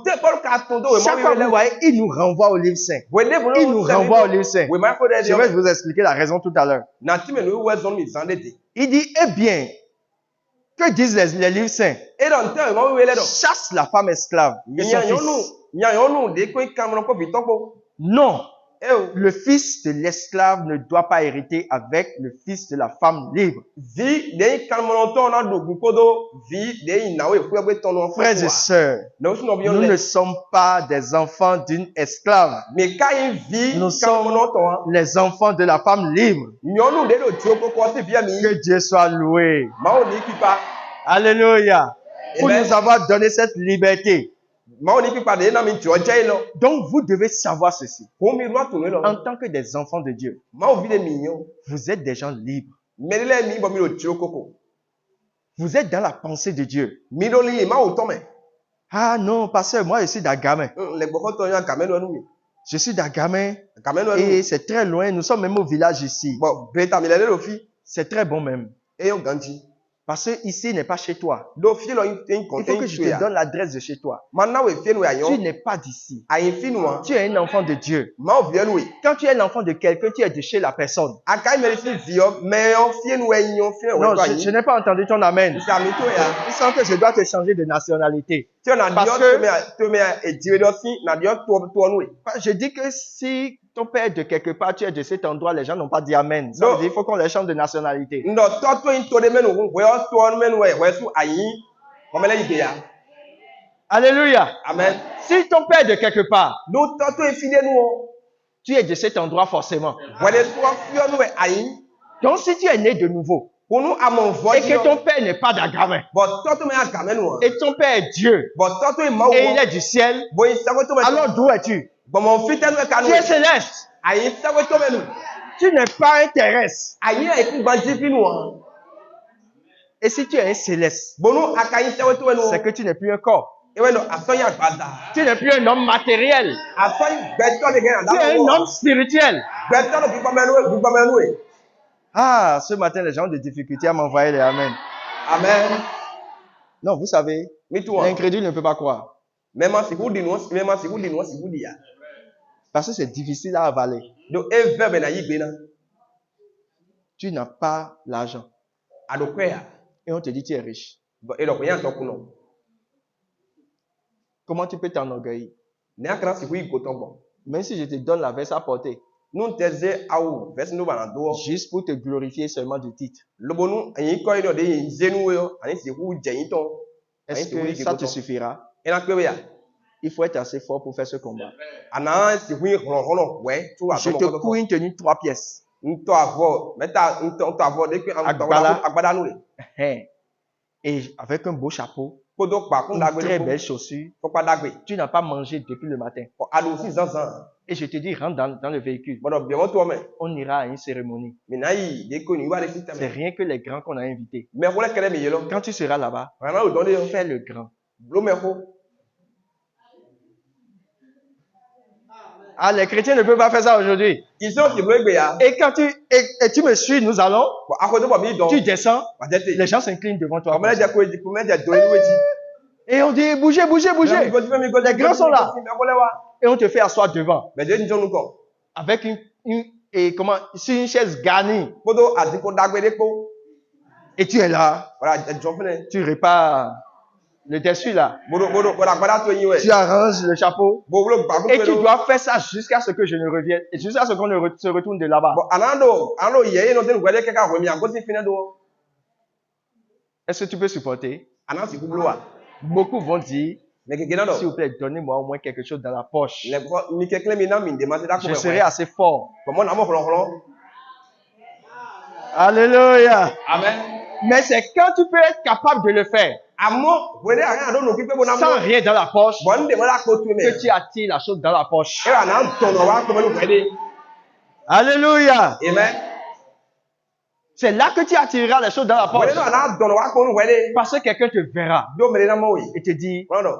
Chaque fois que vous voyez, il nous renvoie aux livres saints. Il nous renvoie aux livres saints. Je vais vous expliquer la raison tout à l'heure. Il dit, eh bien, que disent les livres saints? Chasse la femme esclave et son fils. Non. Le fils de l'esclave ne doit pas hériter avec le fils de la femme libre. Frères et sœurs, nous ne sommes pas des enfants d'une esclave. Nous sommes les enfants de la femme libre. Que Dieu soit loué. Alléluia. Pour nous avoir donné cette liberté. Ma oni pipa de na mi jo je lo. Donc, vous devez savoir ceci. Ko mi ro to lo. En tant que des enfants de Dieu, Ma o vi de mi yo. vous êtes des gens libres. Me le mi bo mi lo ti o koko. Vous êtes dans la pensée de Dieu. Mi lo li ma o to me. Ah non, pasteur, moi je suis d'Agamé. Le gboko to yan Cameroun anu mi. Je suis d'Agamé Cameroun anu. et c'est très loin. Nous sommes même au village ici. Bon, beta mi le lo fi. C'est très bon même. E yo ganji. Parce que ici n'est pas chez toi. Do fi lo yin Il faut que je te donne l'adresse de chez toi. Mana we fi nu Tu ayon. n'es pas d'ici. Ayin fi nu an. Tu es un enfant de Dieu. Ma o vi anu we. Quand tu es l'enfant de quelqu'un, tu es de chez la personne. Akai me fi vi yo, me yo fi nu ayon fi nu Non, we to je ayin. n'ai pas entendu ton amen. Sa mi to ya. Il semble que je dois te changer de nationalité. Ti o na Parce dio que- to me e dire do fi na dio to anu we. Je dis que si ton père est de quelque part, tu es de cet endroit, les gens n'ont pas dit amen. Ça Non. veut dire qu'il faut qu'on les change de nationalité. Ndo to yin to de menu we o to anu menu we su ayin. Ko me le ide ya. Alléluia. Amen. Si ton père est de quelque part, No to fi de nu o. tu es de cet endroit forcément. We de so fi anu we ayin. Donc si tu es né de nouveau Kunu amon et voji que yo. ton père n'est pas d'Agamé But to me a Cameroun an. et ton père est Dieu But to ma et il wo. est du ciel, Bo yin sago to me. alors d'où es-tu? Bo mo fi tenu e kanu. Tu es céleste. Ayin sago to me nu. Tu n'es pas un terrestre. Ayin e ku gbanji fi nu an. Et si tu es un céleste, Bonu akayin sago to me nu. c'est que tu n'es plus un corps. Ewe no asoyin agbada. Tu n'es plus un homme matériel. Asoyin gbẹtọ de gẹrẹ Tu es un homme spirituel. Gbẹtọ de gbígbọ mẹnu e. Ah, ce matin, les gens ont des difficultés à m'envoyer les amen. Amen. Non, vous savez, Mi tu wọn. l'incrédule ne peut pas croire. Mẹ́ma siku di nu mẹ́ma siku di nu siku di ya. Parce que c'est difficile à avaler. Do e vẹ bẹ na yi gbe na. Tu n'as pas l'argent. Adokwe ya. Et on te dit tu es riche. Edọkọ yan tọkun nọ. Comment tu peux t'enorgueillir? Ní akara siku yi ko tọgbọ. Même si je te donne la veste à porter, Nu tẹ ze awu vẹsi nu bana do. juste pour te glorifier seulement du titre. Lobonu ẹyin kọ yin de yin zenu yo ani siku jẹyin tọ. Est-ce que ça te suffira? Ẹna pe ya. Il faut être assez fort pour faire ce combat. Ana siku yi hɔnɔ wẹ tu Je te couds une tenue 3 pièces. Ntọ avɔ mẹta ntọ avɔ de pe Agbala. agbada nu le. Et avec un beau chapeau, Kodo kpa kun une dagbe très de belle chaussure. fɔkpa dagbe. Tu n'as pas mangé depuis le matin. Alo si zanzan. Et je te dis, rentre dans le véhicule. Bɔdɔ biɛmɔ tɔ mɛ. On ira à une cérémonie. Mina yi de ko ni wa de si C'est tɛmɛ. rien que les grands qu'on a invités. Mɛ ko lɛ kɛlɛ mi yɛlɛ. Quand tu seras là-bas, Rana o dɔn de yɔ. fais le grand. Blo mɛ ko. Ah, les chrétiens ne peuvent pas faire ça aujourd'hui. Kisi o si blo egbe ya. Et quand et tu me suis, nous allons, Bɔn akoto bɔ mi dɔn. tu descends, Wa jɛ te. les gens s'inclinent devant toi. Ɔmɛ lɛ jɛ ko edi ko mɛ jɛ do eni weji. Et on dit, bougez, bougez, bougez. Les grands sont là. Et on te fait asseoir devant. Mɛ de nisɔn nu kɔ. Avec et comment, sur une chaise garnie. Kodo adiko dagbe de ko. Et tu es là. Wala ɛdzɔ fɛnɛ. Tu répares le dessus là. Bodo agbada to yin Tu wɛ. arranges le chapeau. Bo wolo gbakun Et fɛ tu do. dois faire ça jusqu'à ce que je ne revienne. Et jusqu'à ce qu'on se retourne de là-bas. Bɔn anado yɛ yen nɔ tɛ nugbɛ de kɛ ka wɛ mi agosi finɛ do. Est-ce que tu peux supporter? Ana siku blo wa. Beaucoup vont dire, Mɛ keke na dɔ. s'il vous plaît, donnez-moi au moins quelque chose dans la poche. Le kɔ mi kekele mi na mi de ma se da ko Je mɛ serai assez fort. Bɔn na mɔ xɔlɔxɔlɔ. Alléluia. Amen. Mais c'est quand tu peux être capable de le faire, Àmọ́ wele àwọn àdó nù pípé bó na sans mọ́. rien dans la poche, Bɔn n de ma la ko tu que mɛ. tu attires la chose dans la poche. E wa na tɔnɔ wa kpɛmɛ lu wɛde. Alléluia. Amen. C'est là que tu attireras les choses dans la poche. Wele náà na dɔnɔ wa kpɛmɛ lu wɛde. Parce que quelqu'un te verra Do mele na mɔ o yi. et te dit, Kɔnɔ dɔ.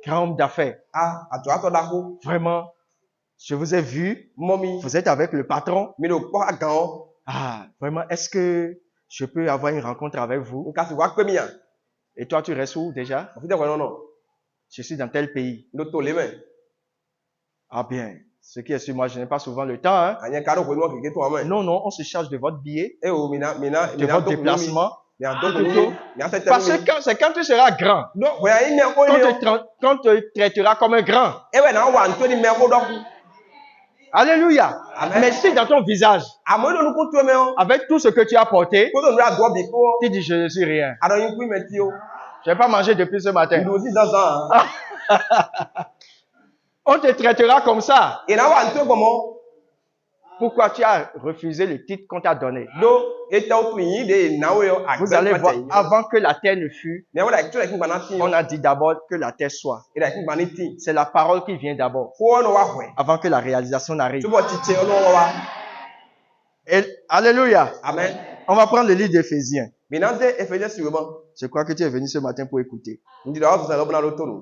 grand homme d'affaires, A ato atɔ da ko. vraiment, je vous ai vu, Mɔ mi. vous êtes avec le patron. Mi do kpɔ a gan o. Ah, vraiment, est-ce que je peux avoir une rencontre avec vous? Nka si wa kpɛ mi yan. Et toi, tu restes où déjà? Ɔfi tɛ wɛlɛ nɔ. Je suis dans tel pays. Do to le mɛ. Ah bien, ce qui est sûr, moi, je n'ai pas souvent le temps. Hein. A ɲɛ ka do ko nɔ keke to wa mɛ. Non, non, on se charge de votre billet, E o mina de votre déplacement. Mi a do ko Plutôt. mi. Mi a tɛ Parce tɛ mi. que c'est quand tu seras grand, Do wɛya yi mɛ ko qu'on yi o. qu'on te traitera comme un grand. E wɛ na wa ntɔ ni mɛ ko dɔ ku. Alléluia. Amen. Mais si dans ton visage, Àmọ́ yi do nu ko to mɛ o. avec tout ce que tu as porté, Ko to nu a dɔ bi ko. tu dis je ne suis rien. Adɔ yin kui mɛ ti o. Je n'ai pas mangé depuis ce matin. Ndo si zanzan. On te traitera comme ça Ìná wa ntɔ gbɔmɔ. Pourquoi tu as refusé le titre qu'on t'a donné? Do eta tu yin de na we yo Vous allez voir, avant que la terre ne fût, Ne wala tu la kin bana tin. on a dit d'abord que la terre soit. Ila kin bana tin. C'est la parole qui vient d'abord, Ko no wa hwe. avant que la réalisation n'arrive. Tu bo ti che no wa. Et, alléluia. Amen. On va prendre le livre d'Éphésiens. Binante Ephésiens suivant. Je crois que tu es venu ce matin pour écouter. Ndi da wa za bana lo tonu.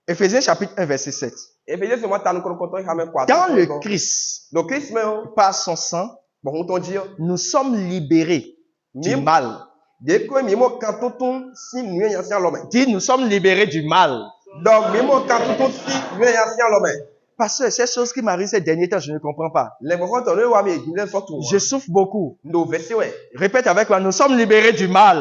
Éphésiens chapitre 1, verset 7. Ephésiens se mo tanu ko ko to ha me kwa. Dans le Christ, Do Christ me o. par son sang, Bon ton dire. nous sommes libérés du Mim- mal. De ko mi mo kan tuntun si nu yan si alome. Dis, nous sommes libérés du mal. Donc mi mo kan tuntun si nu yan si alome. Parce que ces choses qui m'arrivent ces derniers temps, je ne comprends pas. Le mo ko to no wa mi ejule so tu. Je souffre beaucoup. Ndo verset we. Répète avec moi, nous sommes libérés du mal.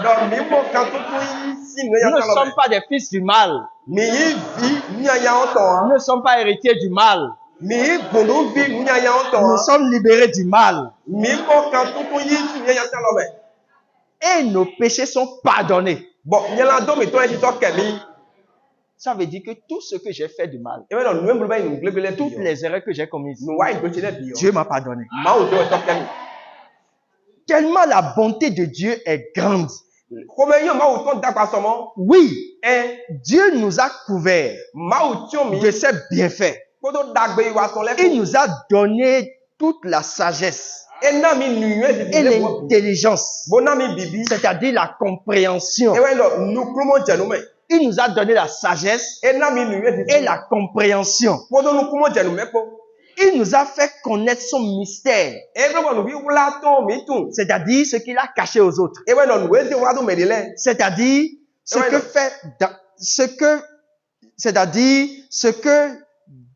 Donc mi mo kan tuntun si nu Nous yan ne si alome. sommes pas des fils du mal. Mi yi vi nya ya Nous oton. ne sommes pas héritiers du mal. Mi yi gbonu vi nya ya oton. Nous sommes libérés du mal. Mi mo kan tuntun yi si nu yan si alome. Et nos péchés sont pardonnés. Bon, nyala do mi to e ti to kemi. Ça veut dire que tout ce que j'ai fait de mal, E me no nu mbulu ba nu glebele toutes les erreurs que j'ai commises, nu wa ndo chele bi. Dieu m'a pardonné. Ma o do to kemi. Tellement la bonté de Dieu est grande. Ko me yo ma o to dagba somo. Oui, Eh, Dieu nous a couverts ma o ti o mi. de ses bienfaits. Ko to dagbe wa so le. Il nous a donné toute la sagesse E na mi nu e ti et le bo. l'intelligence, Bo na mi bibi. c'est-à-dire la compréhension. E we no nu kumo jenu me. Il nous a donné la sagesse E na mi nu e ti. et la compréhension. Ko to nu kumo jenu me ko. Il nous a fait connaître son mystère, E gbo nu bi wula to mi tun. c'est-à-dire ce qu'il a caché aux autres, E we no nu e ti wula to me de le. c'est-à-dire ce Ouais, que non. fait, c'est-à-dire ce que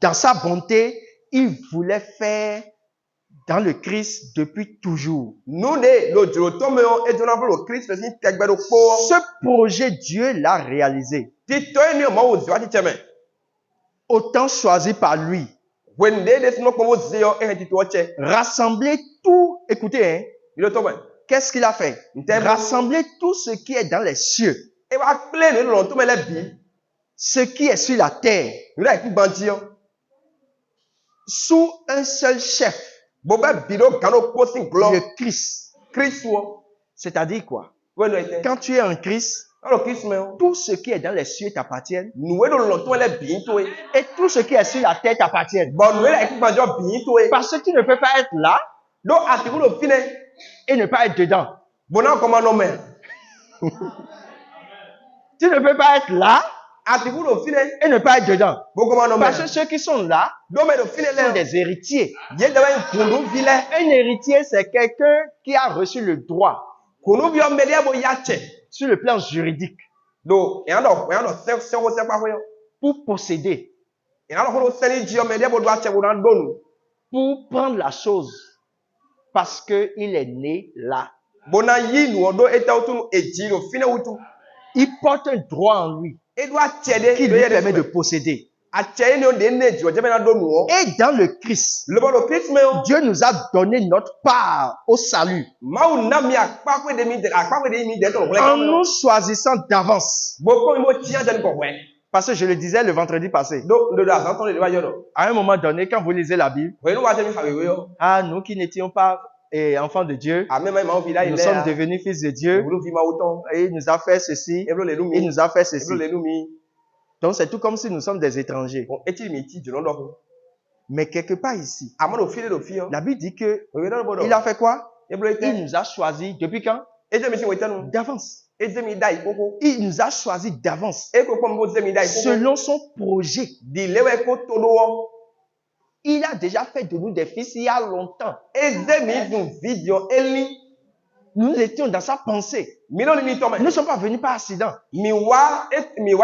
dans sa bonté, il voulait faire dans le Christ depuis toujours. Nu de lo juro to me o e jona bo Christ pe sin tegbe do po. Ce projet, Dieu l'a réalisé, Ti to e ni o ma o zi wa ti cheme. autant choisi par lui. When de sino ko mo zi o e ti to che. Rassembler tout, écoutez, hein, Ni lo to me. qu'est-ce qu'il a fait? Rassembler tout ce qui est dans les cieux, E wa ple ni lo to me le bi. ce qui est sur la terre, Ni la ki banti o. sous un seul chef, Bo be bi do kan o ko sin glo. le Christ. Christ wo. C'est-à-dire quoi? We no ite. Quand tu es en Christ, Alo Christ me o. tout ce qui est dans les cieux t'appartient Nu we do lo to le bi to e. et tout ce qui est sur la terre t'appartient. Bon nu la ki banjo bi to e. Parce que tu ne peux pas être là Do ati ku lo fine. et ne pas être dedans. Bona ko ma no me. Tu ne peux pas être là Ati ku lo fine. et ne pas être dedans. Bo ko ma no me. Parce que ceux qui sont là Do me do fine sont le. des héritiers. Ye de wa kunu vi le. Un héritier, c'est quelqu'un qui a reçu le droit Kunu vi o me de bo ya che. sur le plan juridique Do e ando se ko se pa ho yo. pour posséder, E ando ko lo se ni ji o me de bo do a che bo na donu. pour prendre la chose parce qu'il est né là. Bona yi nu odo eta otu eji lo fine utu. Il porte un droit en lui E do a che de qui lui permet de posséder. a che ni o de ne ji o je me na donu o. Et dans le Christ, Le bon lo Christ me o. Dieu nous a donné notre part au salut Ma o na mi akpa kwe de mi de akpa kwe de mi de to lo en nous choisissant d'avance. Bo ko mi mo ti an je ko we. Parce que je le disais le vendredi passé. Do ndo da san ton le wa yo do. À un moment donné, quand vous lisez la Bible, We no wa je mi ha we yo. nous qui n'étions pas enfants de Dieu, A me ma ma o vi la nous ile. sommes devenus fils de Dieu. Nous vi ma autant. Et il nous a fait ceci, E blo le il lumi. nous a fait E ceci. blo le lumi. Donc c'est tout comme si nous sommes des étrangers. Bon eti mi ti je no do. Mais quelque part ici, Amo do file do fi o. la Bible dit que We no bo do. il a fait quoi? E blo Il ite. nous a choisis depuis quand? E je mi si we tanu. D'avance. E je mi dai koko. Il nous a choisis d'avance E ko ko mo je mi dai koko. selon son projet. Di lewe ko to do o. Il a déjà fait de nous des fils il y a longtemps. E je mi dun video eli. Nous étions dans sa pensée. Mi no ni to me. Nous ne sommes pas venus par accident. Mi wa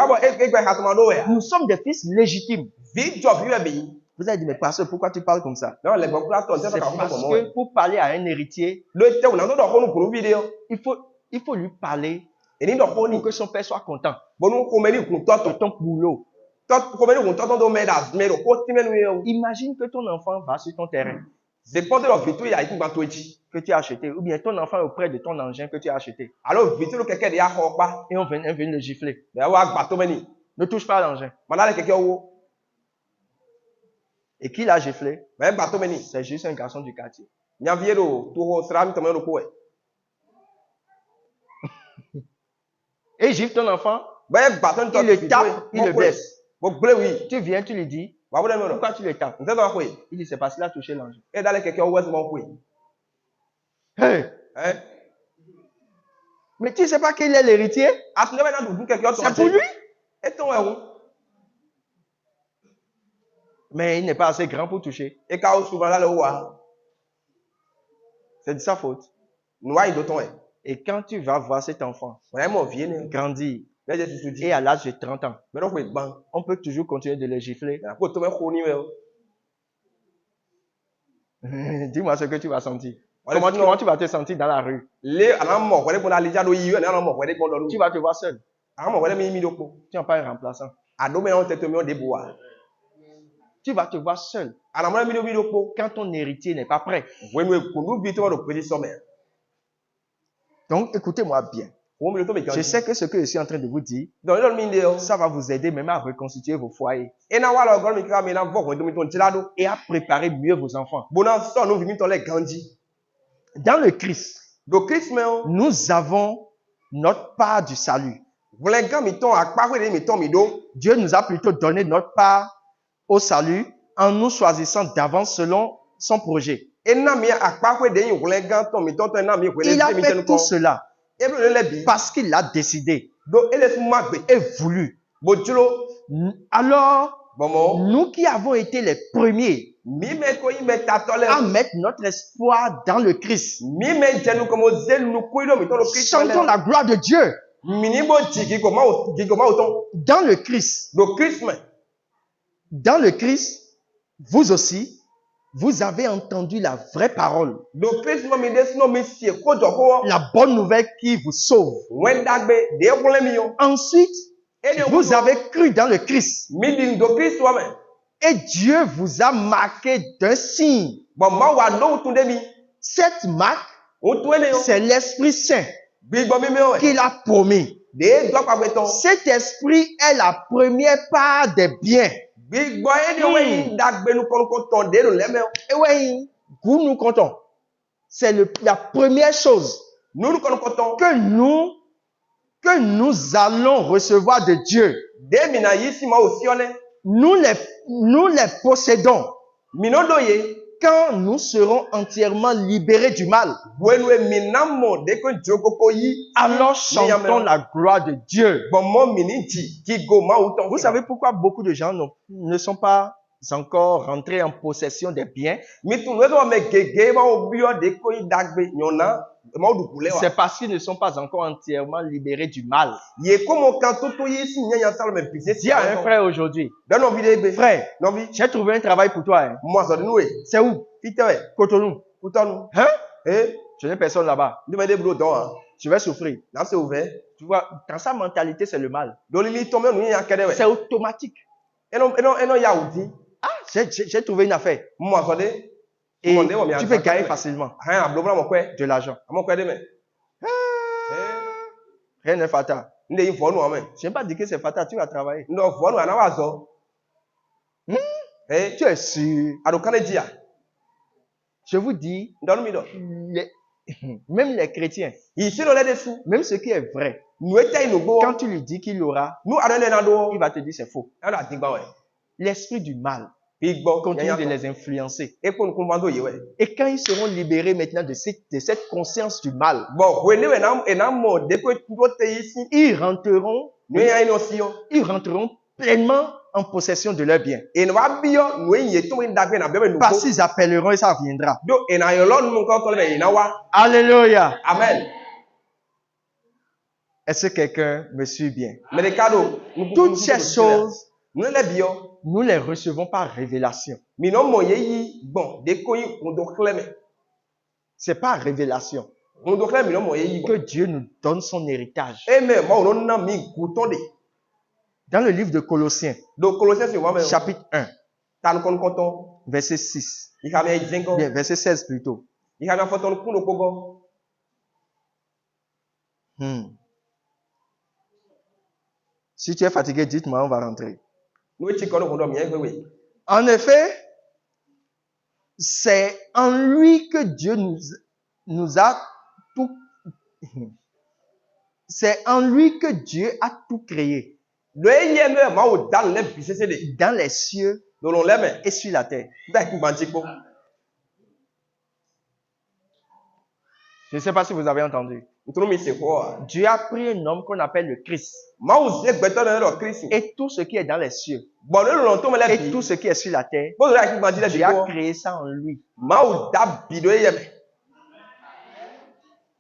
bo e gbe ha to ma do we. Nous sommes des fils légitimes. Video fi we bi. Vous avez dit, mais pasteur, pourquoi tu parles comme ça? Non le bon pla to se C'est ka ko parce mo. que pour parler à un héritier, Lo te una do do ko nu kuru video. il faut lui parler E ni do ko ni. pour que son père soit content Bonu ko me ni kun to de to. ton boulot. To ko me ni kun to to do me da me do ko ti me nu yo. Imagine que ton enfant va sur ton terrain C'est pas de la vitu ya iku gba to eji. que tu as acheté, ou bien ton enfant est auprès de ton engin que tu as acheté, Alors vitu lo keke de ya ho pa. et on vient le gifler. Me wa gba to me ni. Ne touche pas à l'engin. Mana le keke owo. Et qui l'a giflé? Mais bateau meni. C'est juste un garçon du quartier. Nyaviero, toro sram tomo no koe. Et il gifle ton enfant, Ben bateau il le tape, il le blesse. Bon blé oui. Tu viens, tu lui dis, Ba boule no. pourquoi tu le tapes? Nte do koe. Il dit, c'est parce qu'il a touché l'ange. E dale keke o wes mon koe. Hey, Hein? mais tu ne sais pas qu'il est l'héritier? As ne na du keke o C'est pour lui. E ton e wo. Mais il n'est pas assez grand pour toucher. E ka o souvent là le wa. C'est de sa faute. Noa i do ton e. Et quand tu vas voir cet enfant Vraiment vienne. grandir Mais je suis dit. et à l'âge de 30 ans, Mais non koe ban. on peut toujours continuer de le gifler. Na ko to me ko ni we. Dis-moi ce que tu vas sentir. Allez, Comment tu vas te sentir dans la rue? Le ana mo ko le bon alija do yi, ana mo ko le bon do. Tu vas te voir seul. Ana mo ko le mi do ko. Tu n'as pas un remplaçant. Ado me on tete me on de boa. Tu vas te voir seul Ana mo mi do ko. quand ton héritier n'est pas prêt. When we ko nu bi to do petit sommet. Donc, écoutez-moi bien. Ko mi do to me Je sais que ce que je suis en train de vous dire, Donc il mi de. ça va vous aider même à reconstituer vos foyers E na wa lo go mi ka mi na vo ko do mi to ntila do. et à préparer mieux vos enfants. Bona so no vi mi to le ganji. Dans le Christ, Do Christ me o. nous avons notre part du salut. Vle gan mi ton akpa ko de mi ton mi do. Dieu nous a plutôt donné notre part au salut en nous choisissant d'avance selon son projet. E na mi akpa ko de yin vle gan ton mi ton na mi ko le Il a mi fait ten tout ko. cela E blo le bi. parce qu'il l'a décidé Do ele fu ma gbe. et voulu. Bo julo. Alors, Bomo. nous qui avons été les premiers Mi me ko yi me ta to le. à mettre notre espoir dans le Christ, Mi me jenu como zel nu ko do mi to do Christ. chantons la gloire de Dieu Mini bo jigi ko ma o ton. dans le Christ. Do Christ me. Dans le Christ, vous aussi, vous avez entendu la vraie parole, Do Christ mo mi des no mi sie ko do ko. la bonne nouvelle qui vous sauve. Wen dagbe de wole mi yo. Ensuite, E de vous avez cru dans le Christ mi din do Christ wa me. et Dieu vous a marqué d'un signe. Bon ma wa no tun de mi. Cette marque, O tu ene yo. c'est l'Esprit Saint Bi gbo mi me o. qu'il a promis. De do pa gbe ton. Cet esprit est la première part des biens. Bi gbo e de we yin dagbe nu kon ton de lo le me o. Et oui, nous comptons. C'est la première chose Nu kon ton. que nous allons recevoir de Dieu. De mi na yi si ma o si ole. Nous les possédons Mi no do ye. quand nous serons entièrement libérés du mal. When we mi na mo de ko jokoko yi. Alors chantons la gloire de Dieu. Bon mo mi ni ji ki go ma o ton. Vous savez pourquoi beaucoup de gens ne sont pas encore rentrés en possession des biens? Mi tun we do me gege ma o bi o de ko yi dagbe nyona. Ma o du kule wa. C'est parce qu'ils ne sont pas encore entièrement libérés du mal. Ye como kan to yi si nya sal me pise si Dis à un frère aujourd'hui, Dan no vi de be. frère, No vi. j'ai trouvé un travail pour toi. Hein. Mo so nu we. C'est où? Fite we. Cotonou. Utonu. Hein? Eh, Je n'ai personne là-bas. ni me de bro don hein. Je vais souffrir. Na se ouvert. Tu vois, dans sa mentalité, c'est le mal. Do li tombe nu ya kede we. C'est automatique. Eno ya udi. Ah, j'ai trouvé une affaire. Mo so de. Et Mon Dieu, mon tu Dieu, peux gagner mon facilement Hein, ablo mo kwe. de l'argent. Amo kwe de me. Rien n'est fatal. Nde yi fo nu amen. Je n'ai pas dit que c'est fatal, tu vas travailler. Ndo fo nu ana wa zo. Eh, Tu es sûr. ado kane ji ya. Je vous dis, Ndo nu mi do. même les chrétiens, Yi si no le de su. même ce qui est vrai, Nu eta inu go. quand tu lui dis qu'il aura, Nu ado ne na do. il va te dire c'est faux. Ana tigba we. L'esprit du mal Bi gbo. continue de les influencer. E ko nu kun bando yi we. Et quand ils seront libérés maintenant de cette conscience du mal, Bon, we ne we na mo de ko do te yi si. ils rentreront Nu ya ino si yo. pleinement en possession de leurs biens. E no wa bi yo nu yi to win dagbe na be nu Parce ko. qu'ils appelleront et ça viendra. Do e na yo lo nu ko to le na wa. Alléluia. Amen. Est-ce que quelqu'un me suit bien? Mercado. Toutes ces choses, Nu le bi yo. nous les recevons par révélation. Mi no mo ye yi bon de ko yi on do kleme. C'est par révélation On do kleme mi no mo ye yi. que Dieu nous donne son héritage. Amen. Mo no na mi ku to de. Dans le livre de Colossiens, Do Colossiens wa me. chapitre 1, Tan kon konton. verset 6, I ka me zengo. bien, verset 16 plutôt. I ka na foton ku no kogo. Si tu es fatigué, dites-moi, on va rentrer. Nu chi ko no kondo mi e we. En effet, c'est en lui que Dieu nous a tout. C'est en lui que Dieu a tout créé. Lo eye me Mawu da nu le bi sese de. Dans les cieux Lolon le me. et sur la terre. Da ku gbanti po. Je ne sais pas si vous avez entendu. Ntunu mi se ko. Dieu a pris un homme qu'on appelle le Christ. Mawu se gbeto na lo Kristo. Et tout ce qui est dans les cieux. Bon le lolon to me le Et bi. tout ce qui est sur la terre. Bo la ku gbanti le bi Dieu a ko. créé ça en lui. Mawu da bi do eye me.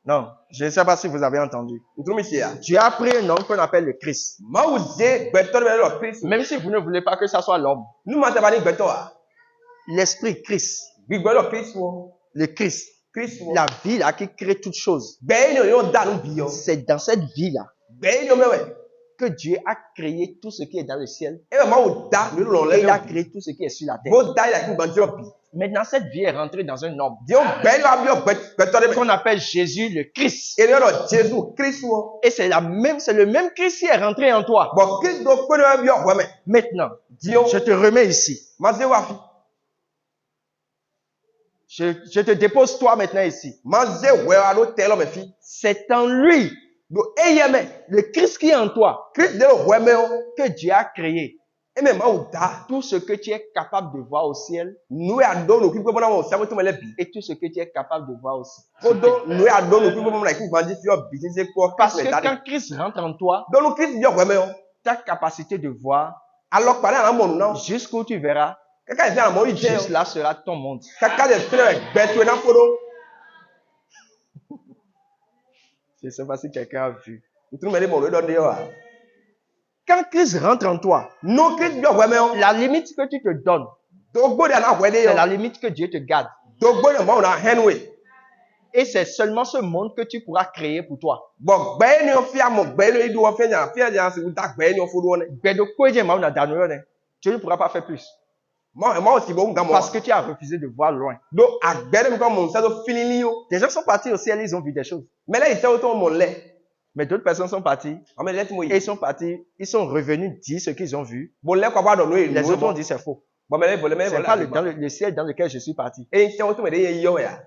Non, je ne sais pas si vous avez entendu. Ntunu mi se ya. Dieu a pris un homme qu'on appelle le Christ. Mawu se gbeto na lo Kristo. Même si vous ne voulez pas que ça soit l'homme. Nu ma ta ba ni gbeto a. L'esprit Christ. Gbigbe lo Kristo. Le Christ. Kristo. La vie là qui crée toutes choses. Gbe ni o da nu bi yo. C'est dans cette vie là Gbe ni o mewe. que Dieu a créé tout ce qui est dans le ciel. E Mawu da nu lolon Et le il a me. créé tout ce qui est sur la terre. Bo da ya ku gbanti lo bi. Maintenant, cette vie est rentrée dans un homme Di o gbe ni a bi o gbeto de me. qu'on appelle Jésus le Christ. E ni lo Jesu Kristo. Et c'est le même Christ qui est rentré en toi. Bon Kristo pe no bi o we me. Maintenant, Di o je te remets ici. ma se wa fi. Je te dépose toi maintenant ici. Ma se we wa lo te lo me fi. C'est en lui, Do eye me. le Christ qui est en toi, Kristo de lo we me o. que Dieu a créé. E me Mawu da. Tout ce que tu es capable de voir au ciel Nu ya do no ku pe bona mo se to me le bi. et tout ce que tu es capable de voir aussi. Kodo nu ya do no ku pe bona ku gbanti fi o bi se ko Parce Kristo que da de. quand Christ rentre en toi, Do no Kristo bi o we me o. ta capacité de voir, Alo pare na mo nu na. jusqu'où tu verras, Kaka fi na mo ri je juste o. là sera ton monde. Kaka de fi na gbeto na kodo. Je ne sais pas si quelqu'un a vu. Ntunu me le mo lo do de o. Quand Christ rentre en toi, No Kristo bi o we me o. la limite que tu te donnes, Do gbo de na we de c'est yo. la limite que Dieu te garde. Do gbo de mo na henwe. Et c'est seulement ce monde que tu pourras créer pour toi. Bon gbe ni o fi amo gbe ni do o fi ja se da gbe ni o fo do ne. Tu ne pourras pas faire plus. Mo si bo nga mo. Parce que tu as refusé de voir loin. Do agbe mi ko mo se do filili yo. Des gens sont partis au ciel, ils ont vu des choses. Mais là il se o to mo le. Mais d'autres personnes sont parties O me let mo et yi. ils sont partis, ils sont revenus dire ce qu'ils ont vu. Bo le kwa ba do no e. Les autres ont dit c'est faux. Bon mais le C'est pas le ciel dans lequel je suis parti. E se o to me de ye yo ya.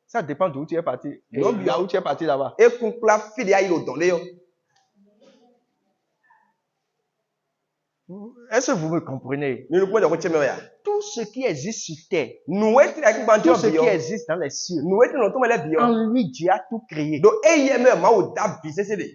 Ça dépend d'où tu es parti. Et Non, là où tu es parti là-bas. E kun pla fi de ayi lo don le yo. Est-ce que vous me comprenez? Ni lu po de ko cheme ya. Tout ce qui existe sur terre, Nu we ti la ki gbanti tout o ce bi qui yo. existe dans les cieux, Nu we ti no to me le bi yo. en lui, Dieu a tout créé. Do eye me Mawu da bi se de.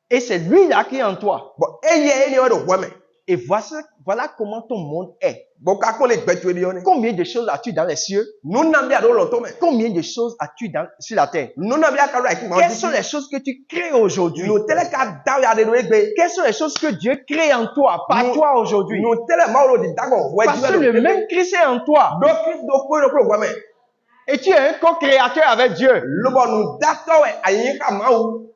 Et c'est lui là qui est en toi. Bon eye ni o do we me. Et voilà comment ton monde est. Bon ka ko le gbeto de yo ne. Combien de choses as-tu dans les cieux? Nu na bi ado lo to me. Combien de choses as-tu sur la terre? Nu na bi aka lo ki Quelles sont gbanti. les choses que tu crées aujourd'hui? Nu tele ka da ya de no egbe. Quelles sont les choses que Dieu crée en toi, par Nous- toi aujourd'hui? Nu tele Mawu lo di da go we Parce que le même Christ est en toi. Do Kristo ko lo ko we me. Et tu es un co-créateur avec Dieu. Lo bo nu da to we ayin ka Mawu.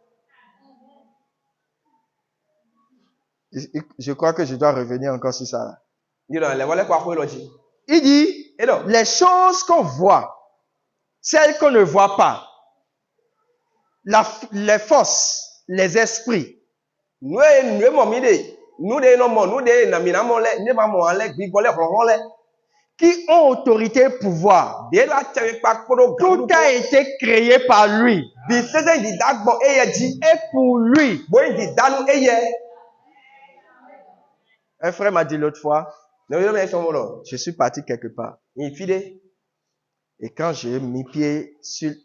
Je crois que je dois revenir encore sur ça. Ni do le wole kwa ko lo ji. Il dit, E do. les choses qu'on voit, celles qu'on ne voit pas, les forces, les esprits, Nu mo mi de. Nu de no mo nu de na mi na mo le. Ni ba mo ale gbi go le ro le. qui ont autorité et pouvoir, De la chere pa kodo tout a été créé par lui bi sese di da gbon eye ji. et pour lui. Bo di danu eye. Un frère m'a dit l'autre fois, No yo me so mo lo. je suis parti quelque part. Ni fi de. Et quand j'ai mis pied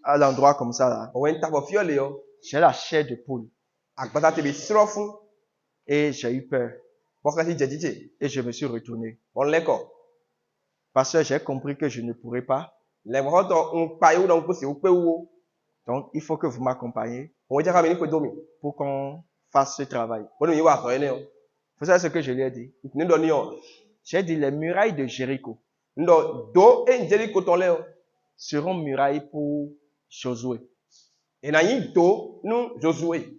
à l'endroit comme ça, là, O wen ta bo fi o le yo. j'ai la chair de poule Agbata te bi sro fun. et j'ai eu peur Bo ka ti je jije. et je me suis retourné. On le ko. Parce que j'ai compris que je ne pourrais pas. Le mo to un pa yo don ko se o pe wo. Donc, il faut que vous m'accompagniez O ja ka mi ni ko do mi. pour qu'on fasse ce travail. Bo ni wa so ene yo. Vous savez ce que je lui ai dit? Ni do ni yo. J'ai dit les murailles de Jéricho Ndo do e njeri ko ton le yo. seront murailles pour Josué. E na yin do nu Josué.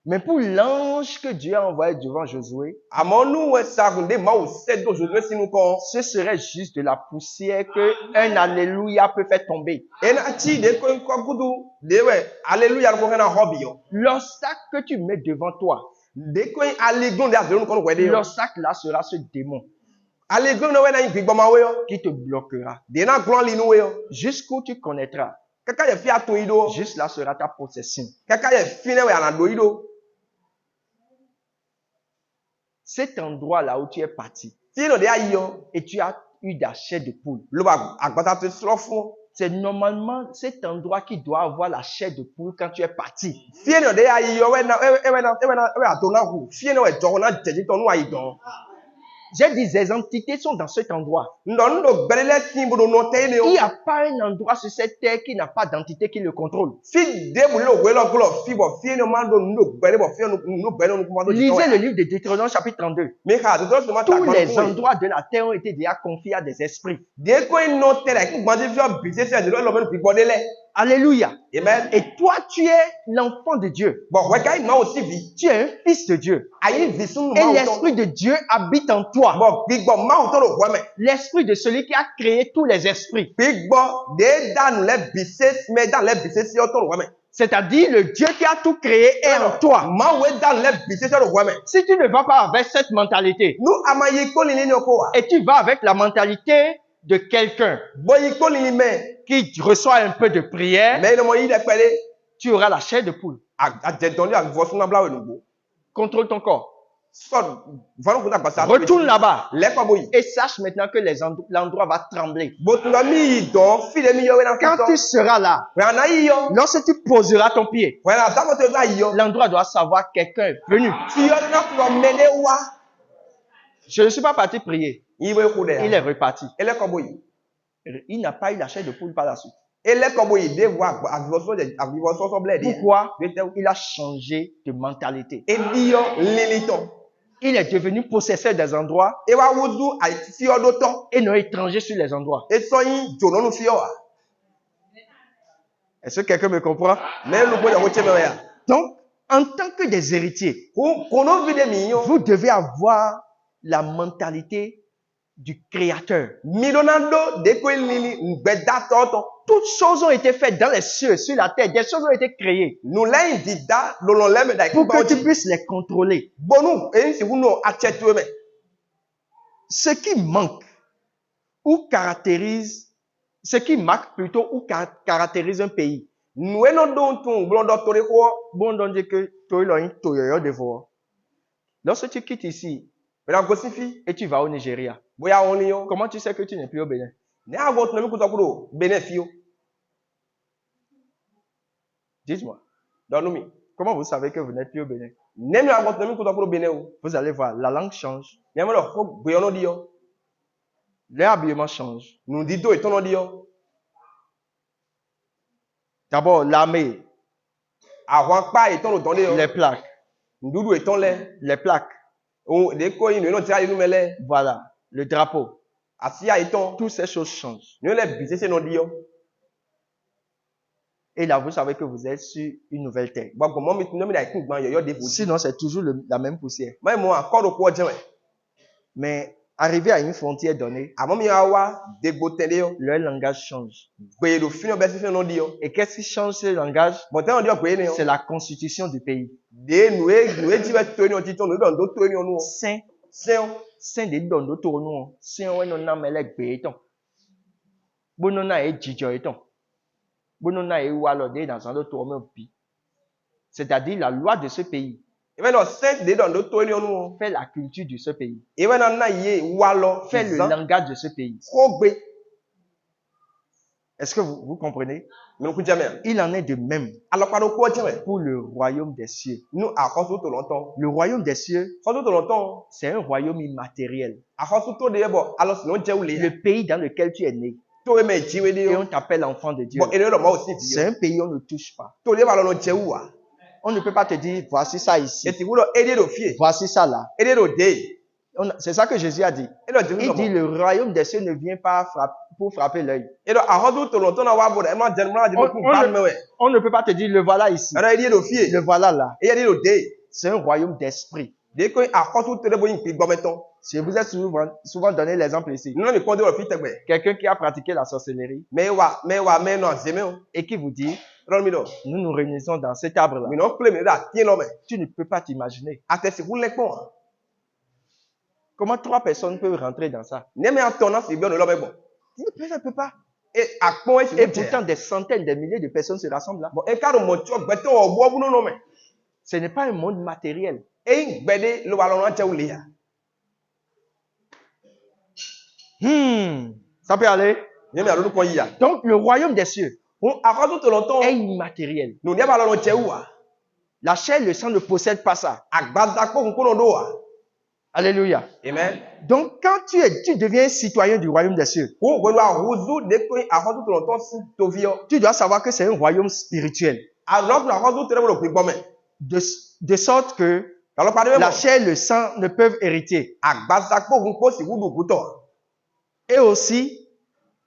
Mais pour l'ange que Dieu a envoyé devant Josué, Àmọ́ nú wẹ sagunde ma ò sẹ́dọ̀ Josué sínú kan. ce serait juste de la poussière que un alléluia peut faire tomber. Ena tí de ko nkọ gudu de wẹ alléluia ko kẹ́nà họ́bì yọ. L'obstacle que tu mets devant toi, De ko alegun de àzẹ̀rún kan wẹ̀ de yọ. l'obstacle là sera ce démon. allez go no we na igbi gboma we yo qui te bloquera. de na glon li nu we yo Jusqu'où tu connaîtras, kaka ye fi ato ido juste là sera ta possession. kaka ye fi ne we ana do ido Cet endroit-là où tu es parti fi no de ayi yo et tu as eu de la chair de poule, lo ba agbata to sro fun c'est normalement cet endroit qui doit avoir la chair de poule quand tu es parti. fi no de ayi yo we ato na hu fi no we jo na jeji to nu ayi don J'ai dit, les entités sont dans cet endroit. ndo gbelele tin bo no te ne Il n'y o a pas un endroit sur cette terre qui n'a pas d'entité qui le contrôle. fi de bu lo we lo glo fi bo fi no ma do ndo gbele bo fi no gbele no kuma do Lisez le livre de Deutéronome chapitre 32. mi ka to so ma ta Tous les endroits de la terre ont été déjà confiés à des esprits. de ko no te la ki gbon ti fi o bi se se de lo me bi gbode le Alléluia. amen Et toi, tu es l'enfant de Dieu. bon we kai ma o si vi Tu es un fils de Dieu. ayi vi sun Et ma o to l'esprit de Dieu habite en toi. bon bi gbo ma o to ro we me L'esprit de celui qui a créé tous les esprits. bi gbo de danu le bi se me dan le bi se si o to ro we me C'est-à-dire le Dieu qui a tout créé est en toi. ma we danu le bi se si ro we me Si tu ne vas pas avec cette mentalité nu amayi ko ni ni ko wa et tu vas avec la mentalité de quelqu'un bo yi ko ni me qui reçoit un peu de prière, me no mo yi de pele tu auras la chair de poule. a je don ya vo sun na bla we no bo Contrôle ton corps. so vanu ko na gbasa Retourne là-bas le ko bo yi et sache maintenant que l'endroit va trembler. bo tun na mi yi don fi de mi yo we na Quand tu seras là, we na yi yo lorsque tu poseras ton pied, we na ta ko te na yi yo l'endroit doit savoir quelqu'un est venu. ti yo na ko mele wa Je ne suis pas parti prier. yi we ko de Il est reparti. ele ko bo yi Il n'a pas eu la chair de poule par la suite. ele ko bo yi de wa avivo so ble de Pourquoi? de te Il a changé de mentalité. edi yo liliton Il est devenu possesseur des endroits e wa wudu ai fi o do ton et non étranger sur les endroits. e so yin jono nu fi o wa Est-ce que quelqu'un me comprend? me lu bo ya wo che me ya Donc, en tant que des héritiers, ko no vi de mi yo vous devez avoir la mentalité du Créateur. mi do na do de ko lili ngbe da to to Toutes choses ont été faites dans les cieux, sur la terre. Des choses ont été créées nu lein di da lo lo le me da ki pour ba que tu ji puisses les contrôler. bonu e si wu no a che tu me Ce qui manque ou caractérise, ce qui marque plutôt ou caractérise un pays. nu e no do tun blo do tori ko Bon, donc dire que toi, il a une toyoyo de voir. Lorsque tu quittes ici me na go si fi et tu vas au Nigeria, boya won ni yo comment tu sais que tu n'es plus au Bénin? ne a go tun mi ku to kuro bene fi o Dites-moi. do nu mi Comment vous savez que vous n'êtes plus au Bénin? ne mi a go tun mi ku to kuro bene o Vous allez voir, la langue change, ne me lo fo gbe yo no di yo l'habillement change. nu di do itono di yo D'abord, l'armée, àwọn pa itono don de yo les plaques, ndudu iton le les plaques, o de ko yin no ti ayi nu mele voilà, le drapeau. asia iton Toutes ces choses changent. ni le bi se no di yo Et là, vous savez que vous êtes sur une nouvelle terre. gbogbo mo mi no mi da ikun gban yo de fu Sinon, c'est toujours la même poussière. mai mo akoro ko je we Mais arrivé à une frontière donnée, amo mi awa de gbo tele yo leur langage change. gbe do fi no be se no di yo Et qu'est-ce qui change ce langage? bo te no di yo gbe ni yo C'est la constitution du pays. de nu e ji be to ni o ti ton no do to ni o nu Saint, se o saint de dondo tournou. Saint, ouais, non, mais les béton. Bonona est djidjoiton. Bonona est walodé dans un autre tourment. C'est-à-dire la loi de ce pays e be no se de do to ni o nu fait la culture de ce pays, e be na ye wa lo fait le langage de ce pays. ko gbe Est-ce que vous comprenez? mi ku je me Il en est de même alopado ko je me pour le royaume des cieux. nu akoso to longtemps Le royaume des cieux, koso to longtemps c'est un royaume immatériel. akoso to de bo alos no je ule Le pays dans lequel tu es né. to we me ji we de Et yo on t'appelle enfant de Dieu. bo ere lo ma o si bi C'est yo un pays où on ne touche pas. to de ba lo no je wa On ne peut pas te dire, voici ça ici, e ti wulo ede do fie voici ça là. ede do de C'est ça que Jésus a dit. e do je Il dit, le royaume des cieux ne vient pas pour frapper l'œil. e do akoso to longtemps na wa bo de ma je ma je ku ba me we On ne peut pas te dire, le voilà ici, e do ede do fie le voilà là. e ede do de C'est un royaume d'esprit. de ko akoso to de bo yin pi gbometon Je vous ai souvent donné l'exemple ici. nu mi ko de o fi tegbe Quelqu'un qui a pratiqué la sorcellerie me no zeme o et qui vous dit, ro mi do nous nous réunissons dans cet arbre-là. mi no ple mi da tin lo me Tu ne peux pas t'imaginer. atesi ku le pon Comment 3 personnes peuvent rentrer dans ça? Ne me atona si bien de l'homme bon. Ça ne peut pas. Et à quoi est-ce Et que pourtant, des centaines, des milliers de personnes se rassemblent là. bon et car mon tu beto o bo bu no me. Ce n'est pas un monde matériel. E gbede lo ba lo ran che ule ya. Ça peut aller. Ne me alo ko yi ya. Donc, le royaume des cieux On akwa to longtemps. est immatériel. No ne ba lo che wa. La chair et le sang ne possèdent pas ça. Agbada ko kun ko do wa. Alléluia. Amen. Donc, quand tu deviens citoyen du royaume des cieux, Ko go lo ahuzu de ko akwa to longtemps si to vi o. tu dois savoir que c'est un royaume spirituel. Alors que akwa to tere lo pe gbome. De sorte que Alors pas de la chair et le sang ne peuvent hériter. Agbada ko kun ko si wudu kuto. Et aussi,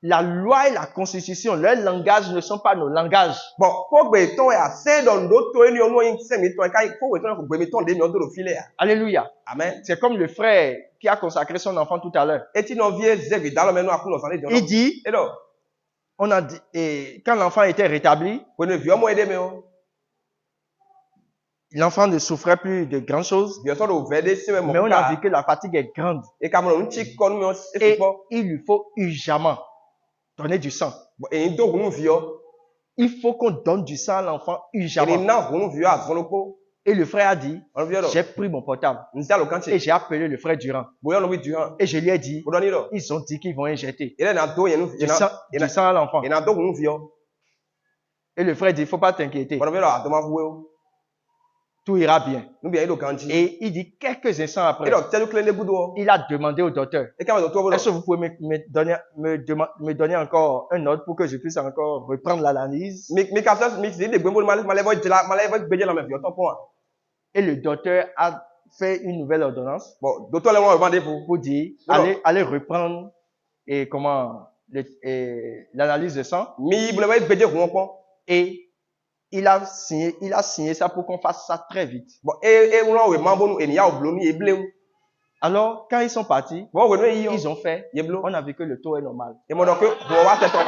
la loi et la constitution, leurs langages ne sont pas nos langages. Bon, ko gbe ton ya se don do to eni onu yin se mi ton kai ko we ton ko gbe mi ton de mi on do file ya. Alléluia. Amen. C'est comme le frère qui a consacré son enfant tout à l'heure. Et tu n'en viens zevi dans le menu à coup dans les Il dit, et donc on a dit, et quand l'enfant était rétabli, on ne vient moi aider mais on l'enfant ne souffrait plus de grand chose, bien sûr au verde c'est même mais on a vu que la fatigue est grande et comme on petit con mais et il lui faut urgemment donner du sang. et donc on vient Il faut qu'on donne du sang à l'enfant et urgemment. non on vient à son loco Et le frère a dit, on vient j'ai pris mon portable on s'est locan et j'ai appelé le frère Durand. boyan oui Durand Et je lui ai dit, on donne là ils ont dit qu'ils vont injecter et là dans tout il du sang à l'enfant. et dans donc on vient Et le frère dit, il ne faut pas t'inquiéter, on vient là demain vous tout ira bien. nous bien il quand Et il dit, quelques instants après, et donc tu as le clé de boudou il a demandé au docteur, et quand docteur est-ce que vous pouvez me donner encore un ordre pour que je puisse encore reprendre l'analyse? mais quand ça mais c'est des bonbons malais béger la même vie autant pour Et le docteur a fait une nouvelle ordonnance bon docteur là on va demander pour dire, Non. allez reprendre l'analyse de sang. mi voulait béger qu'on Et il a signé ça pour qu'on fasse ça très vite. bon et on a mambo nous et il y a au bleu et bleu Alors, quand ils sont partis, bon on est ils ont fait, et bleu on a vu que le taux est normal. et mon donc on va faire ça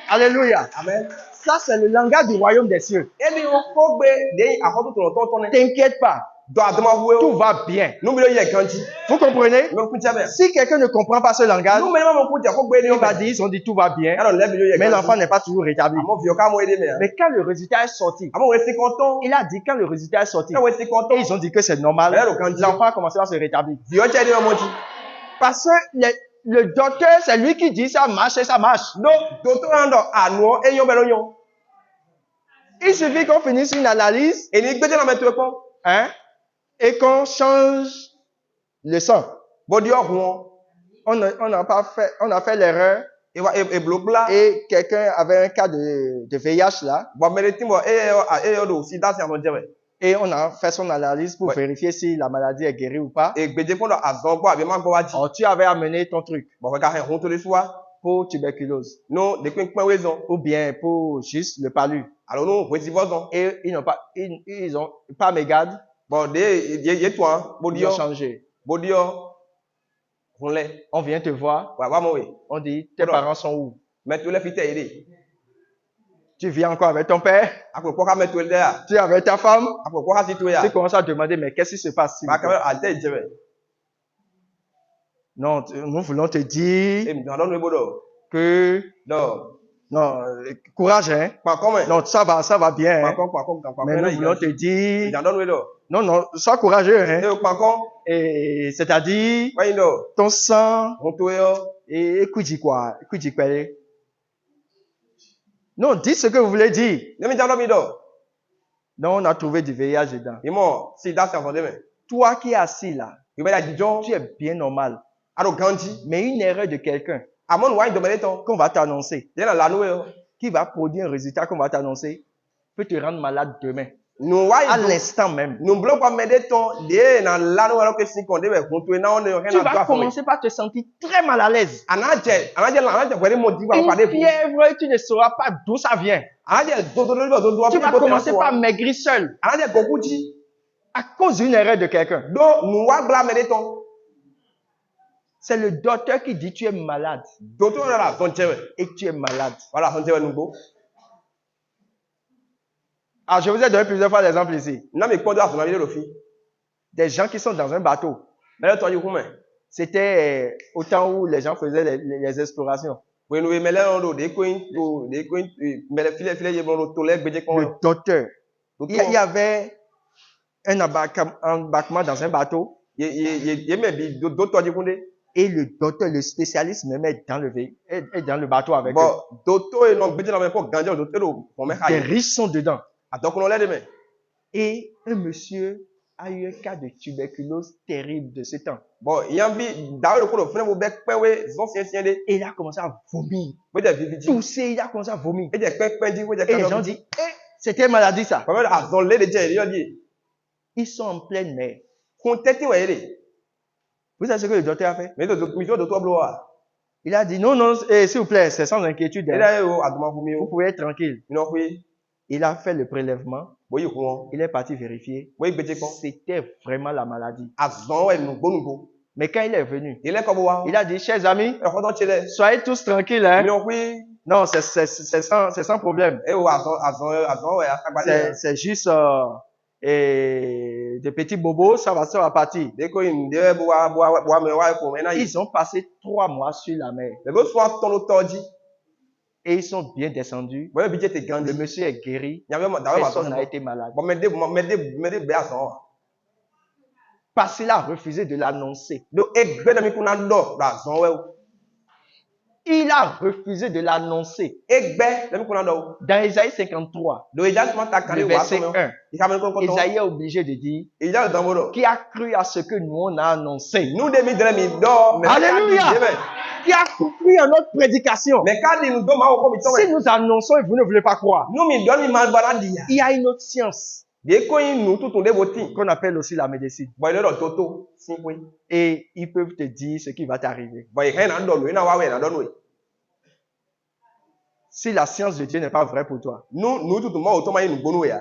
Alléluia. amen Ça, c'est le langage du royaume des cieux. et bien on faut bé des à tout le temps tourner T'inquiète pas, doit demander tout va bien. nous me le quand Vous comprenez? mais coup tiens Si quelqu'un ne comprend pas ce langage, nous me le coup tiens faut bé il va dire, ils ont dit tout va bien, alors lève le mais l'enfant n'est pas toujours rétabli. mon vieux quand moi aider Mais quand le résultat est sorti, on rester content il a dit quand le résultat est sorti, on rester content et ils ont dit que c'est normal, l'enfant a commencé à se rétablir. vieux tiens dit mon dit Parce que le docteur, c'est lui qui dit ça marche et ça marche. non docteur ando à nous et yo belonyon Il suffit qu'on finisse une analyse, et ni béger la mettre pas hein, et qu'on change le sang. bon dio on On a fait l'erreur et bloc là et quelqu'un avait un cas de VIH là, bon mais le timbo et do si dans c'est en dire et on a fait son analyse pour Ouais. vérifier si la maladie est guérie ou pas. et béger pour à zon quoi bien man dit Or, tu avais amené ton truc bon regarde on tous les soirs pour tuberculose non des coins raison ou bien pour juste le palu. alors nous voici Et ils ont pas mégade, bon des toi bon ils ont dio changé. bon dio on l'est On vient te voir, ouais moi oui on dit tes Voilà. parents sont où? mais tu les fites aider Tu viens encore avec ton père, après quoi mettre là tu es avec ta femme, après quoi si tu ya tu commences à demander mais qu'est-ce qui se passe? s'il bah vous quand plaît? même à tête dire Non, nous voulons te dire et me donne le boulot que non courage hein. pas comme Non, ça va bien. pas Hein? comme Mais nous voulons te dire, j'en donne le non, sois courageux hein. et pas comme Et c'est-à-dire ouais non ton sang on toi et quoi. Non, dis ce que vous voulez dire. ne me donne mido Non, on a trouvé du VIH dedans. et moi si dans c'est en demain Toi qui es assis là, il va la dijon tu es bien normal. alors ganji Mais une erreur de quelqu'un à mon ouais demander ton qu'on va t'annoncer, il la noue qui va produire un résultat qu'on va t'annoncer, peut te rendre malade demain, nous ouais à l'instant même. nous bloquons pas mettre ton de dans la noue alors que si qu'on devait contourner on ne rien Tu à vas toi commencer par te sentir très mal à l'aise. anaje quoi mon dit va Une parler fièvre, tu ne sauras pas d'où ça vient. anaje Tu vas commencer par maigrir seul anaje kokuji à cause d'une erreur de quelqu'un. donc nous ouais bla mettre ton C'est le docteur qui dit tu es malade docteur là son tchève et que tu es malade. voilà son tchève nous Ah, je vous ai donné plusieurs fois l'exemple ici. non mais quoi de son avis le fi Des gens qui sont dans un bateau. mais là toi du comment C'était au temps où les gens faisaient les explorations. Oui, nous mais là on des coins mais les filets ils vont toler gbedje Le kon. docteur. Il y avait un embarquement dans un bateau Il mais bi docteur di kunde. et le docteur, le spécialiste, me met dans est dans le bateau avec eux. Bon, docteur et non gbedje la même pour gandje docteur pour me Des haye. riches sont dedans. Adok on lè de mais. Et un monsieur a eu un cas de tuberculose terrible de ce temps. Bon, yambi dawe ko do fune mo be pewe zon sien de. Et il a commencé à vomir. Bo de vividi. Tousser, il a commencé à vomir. E de pepe di wo de Et les gens disent, c'était maladie ça. Pas mal azon le de je yo di. Ils sont en pleine mer. Kon teti we de. Vous savez ce que le docteur a fait? Mais docteur bloa. Il a dit, non, non, s'il vous plaît, c'est sans inquiétude. E Hein. da yo aduma fumi Vous o. pouvez être tranquille. Non oui. Il a fait le prélèvement. Bo yi ko. Il est parti vérifier. Bo yi gbedje kon. C'était vraiment la maladie. Azon we nu go. Mais quand il est venu, Il est comme wa. il a dit, chers amis, E ko don chele. soyez tous tranquilles. Hein. Non oui. Non, c'est sans problème. E o azon we agbale. C'est juste des petits bobos, ça va partir. De ko in de bo me wa ko me na yi. Ils ont passé 3 mois sur la mer Le go so ton otoji. et ils sont bien descendus. Bo bi je te gandi. Le monsieur est guéri. Nyame ma dawe ma Personne n'a so. été malade. Bon me de be azon. Parce qu'il a refusé de l'annoncer. Do egbe na mi kuna do azon we. Il a refusé de l'annoncer. Egbe na mi kuna do. Dans Isaïe 53, Do ejasma ta le kale wa verset so. 1, Ikame ko ko to. Isaïe est obligé de dire, Eja dan bodo. qui a cru à ce que nous on a annoncé? Nous de mi dre mi do. Alléluia. Qui a cru à notre prédication? Mais quand nous do ma ko mi to. Si nous annonçons et vous ne voulez pas croire, Nous mi do mi mal baradi ya. il y a une autre science De ko yin nous tout de boti. qu'on appelle aussi la médecine. Boy le do toto. Sin kwe. Et ils peuvent te dire ce qui va t'arriver. Boy he na do no na wa we na do no. Si la science de Dieu n'est pas vraie pour toi. Nous tout mo to ma yin gbonu ya.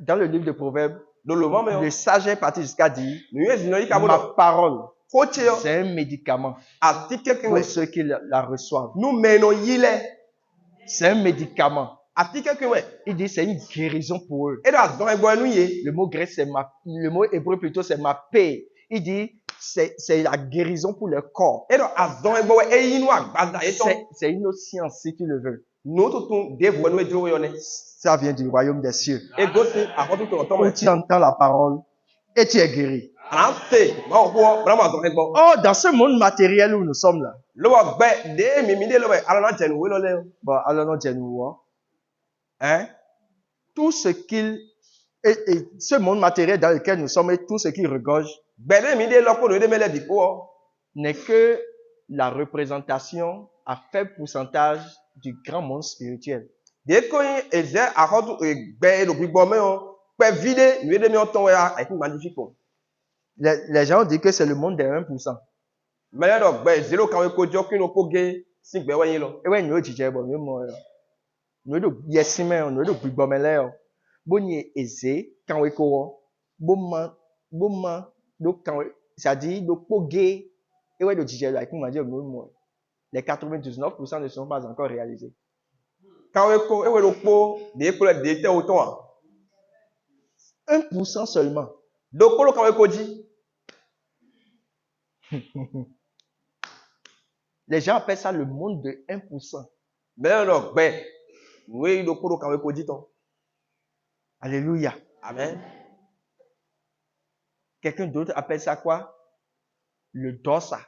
Dans le livre de Proverbes, Do lo mo me. le sage est parti jusqu'à dire, Nous ye zino yi ka ma bodo. parole, Ko che yo. c'est un médicament Ati keke pour we. ceux qui la reçoivent. Nous meno yile. C'est un médicament. Ati keke we. Il dit c'est une guérison pour eux. E do azon egbo enu ye. Le mot grec, le mot hébreu plutôt, c'est ma paix. Il dit c'est la guérison pour le corps. E do azon egbo we e yinu agbada e to. C'est une autre science si tu le veux. Nous tout de vo enu e dro yo ne. Ça vient du royaume des cieux. E go si akotu to to Où mo. tu entends la parole et tu es guéri. Ante ma ko bra ma azon egbo. Oh, dans ce monde matériel où nous sommes là. Lo wa gbe de mi de lo we ala na jenu we lo le. Bon, alors non, Dieu nous voit. Hein? Tout ce et ce monde matériel dans lequel nous sommes et tout ce qui regorge Gbe de mi de lo ko no de me le bi ko. n'est que la représentation à faible pourcentage du grand monde spirituel. De ko yin eje akotu gbe lo gbigbo me o. Pe vide nu de mi o ton we a ki magnifique o. Les gens disent que c'est le monde des 1%. Me le do gbe zero kan we ko jo kin no ko ge si gbe wa yin lo. Et ouais, nous disons, bon, nous de yesime, nous de bigbomelé. Bon, y eze, quand we ko, bon, donc quand ça dit, donc pogé, et ouais, de disons, là, comment dire, les 99% ne sont pas encore réalisés. Kan we ko e we lo po de ko le de te o ton a. 1% seulement. Do ko lo kan we ko ji. Les gens appellent ça le monde de 1%. Me le do gbe. We do ko lo kan we ko ji ton. Alléluia. Amen. Quelqu'un d'autre appelle ça quoi? Le dosa.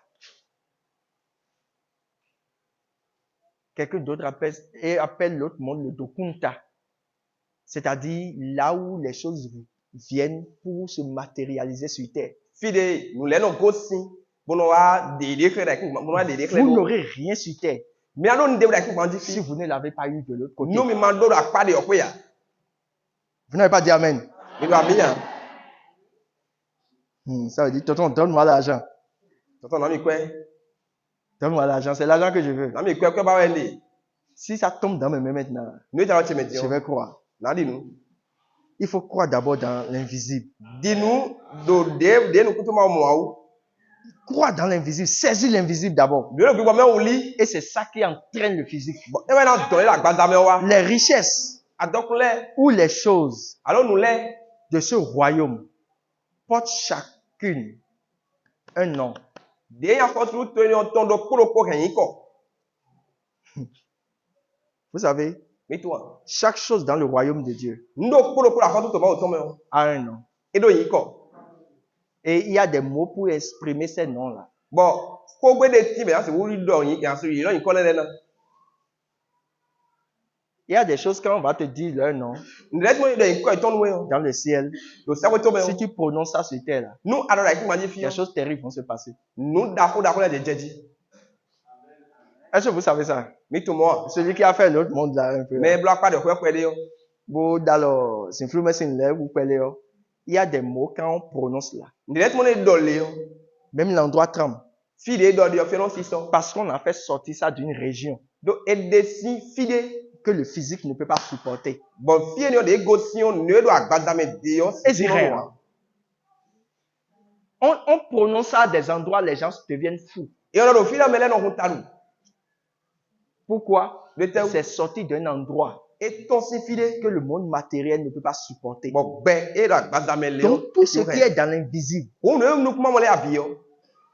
Quelqu'un d'autre appelle l'autre monde le dokunta. C'est-à-dire là où les choses viennent pour se matérialiser sur terre. Fide nous le no go si. Bono wa de kre ki bono wa de kre. Vous n'aurez rien sur terre Mi alo nde da ki bandi si fi. vous ne l'avez pas eu de l'autre côté. Nous mi mando la pa de okwe ya. Vous n'avez pas dit Amen. Mi do amiya. Ça veut dire, tonton, donne-moi l'argent. Tonton na mi kwe. Donne-moi l'argent, c'est l'argent que je veux. Na mi kwe ba we ndi. Si ça tombe dans mes mains maintenant, Nous ta ti meti je o. vais croire. Na di nous. Il faut croire d'abord dans l'invisible. Di nous do de nous kutuma mo awu. Croire dans l'invisible, saisis l'invisible d'abord. Bi lo gbigbo me o li. Et c'est ça qui entraîne le physique. E we na do la gbada me wa. Les richesses Adokule. ou les choses Alo nous le. de ce royaume portent chacune un an. De ya ko tu to ni on do kpolokpo hen yin ko. Vous savez, Mi toi. chaque chose dans le royaume de Dieu Ndo kpolokpo la ko tu to ba o to me o. a un nom. E do yin ko. Et il y a des mots pour exprimer ces noms-là. Bon, ko gbe de ti be ya se wo ri do yin ya so yin ko le na. Il y a des choses quand on va te dire leur nom Ndret mo de yin ko ton we o. dans le ciel. Do sa wo to me Si o. tu prononces ça sur terre, là, Nu adora ki ma ji fi des o. choses terribles vont se passer. Nu da ko la de jeji. Est-ce que vous savez ça? Mi to mo. Celui qui a fait l'autre monde là un peu. Me blo pa de ko de o. Bon, dans le il y a des mots quand on prononce là. Ndret mo ne do le o. Même l'endroit tremble. Fi de do de o fe no si so. Parce qu'on a fait sortir ça d'une région Do e de si fi de que le physique ne peut pas supporter. bon fi ni o de go si on ne do agbada me de o. Et c'est vrai. On prononce ça à des endroits, les gens deviennent fous. Et on a do fi la mele no huntalu. Pourquoi? Le te C'est sorti d'un endroit et ton si fi de que le monde matériel ne peut pas supporter. bon be e do agbada me le o. Donc tout ce qui est dans l'invisible, On ne nous kuma mo le abi o.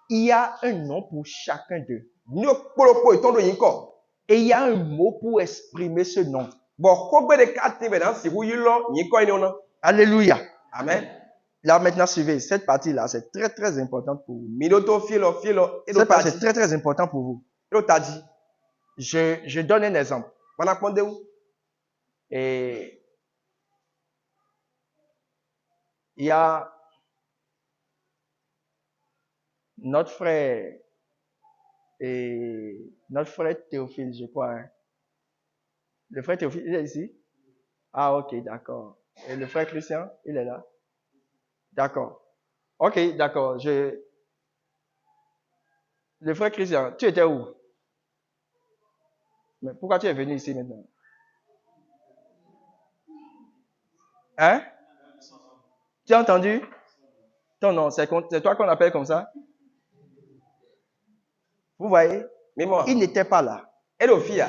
il y a un nom pour chacun d'eux. Ni o kpolokpo iton do yin ko. Et il y a un mot pour exprimer ce nom. Bon ko gbe de ka ti be dan si wu yi lo yin ko ni ona. Alléluia. Amen. Là maintenant, suivez. Cette partie-là, c'est très très importante pour vous. Mi do to fi lo e do Cette ta partie, di. c'est très très important pour vous. E do ta di. Je donne un exemple. Mana ponde ou. Et il y a notre frère Théophile, je crois. Hein. Le frère Théophile, il est ici? Ah, ok, d'accord. Et le frère Christian, il est là? D'accord. Ok, d'accord. Le frère Christian, tu étais où? Mais pourquoi tu es venu ici maintenant? Hein? Tu as entendu? Ton nom, c'est toi qu'on appelle comme ça? Vous voyez? Mais moi. Il n'était pas là. E do fi ya.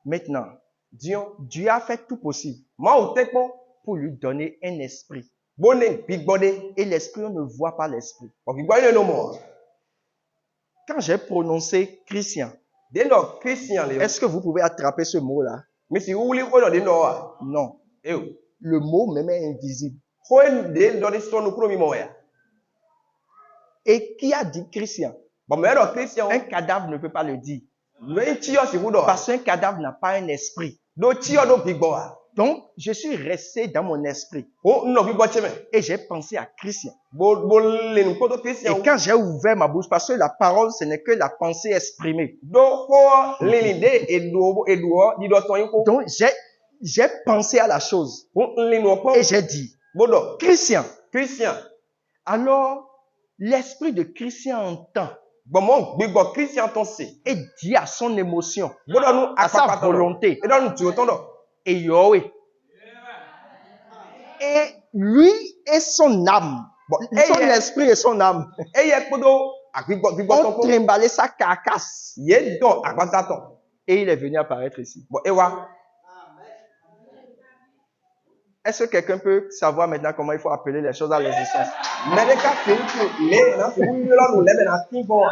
Maintenant, Dion. Dieu a fait tout possible Ma o te pon. pour lui donner un esprit. Bonne big body. Et l'esprit, on ne voit pas l'esprit. O ki gba no mo. Quand j'ai prononcé Christian, De no Christian le. est-ce que vous pouvez attraper ce mot-là? Mi si wuli ko no de no wa. Non. E o. Le mot même est invisible. Ko de do de so no kuro mi mo ya. Et qui a dit Christian? Bon me do Christian. Un cadavre ne peut pas le dire. Le ti yo si wu do. Parce qu'un cadavre n'a pas un esprit. Do ti yo do big bo wa. Donc, je suis resté dans mon esprit O no big bo cheme. et j'ai pensé à Christian. Bo le nu ko do Christian. Et quand j'ai ouvert ma bouche, parce que la parole, ce n'est que la pensée exprimée. Do ko le de e do di do ton yin ko. Donc, j'ai pensé à la chose O le nu ko. et j'ai dit, Bo do Christian. Christian. Alors, l'esprit de Christian entend Bon mon big bo Christian ton si. et dit à son émotion, Bo do nu à sa apapa ton. volonté, E do nu ti o ton do. et Yahweh. Et lui et son âme, Bon, son esprit et son âme, e ye kodo agbigbo ton ont ko. trimballé sa carcasse. Ye don agbata ton. Et il est venu apparaître ici. Bon, e wa. Est-ce que quelqu'un peut savoir maintenant comment il faut appeler les choses à l'existence? Mais de ka fi tu le na fi wu lo nu le be na tin bo.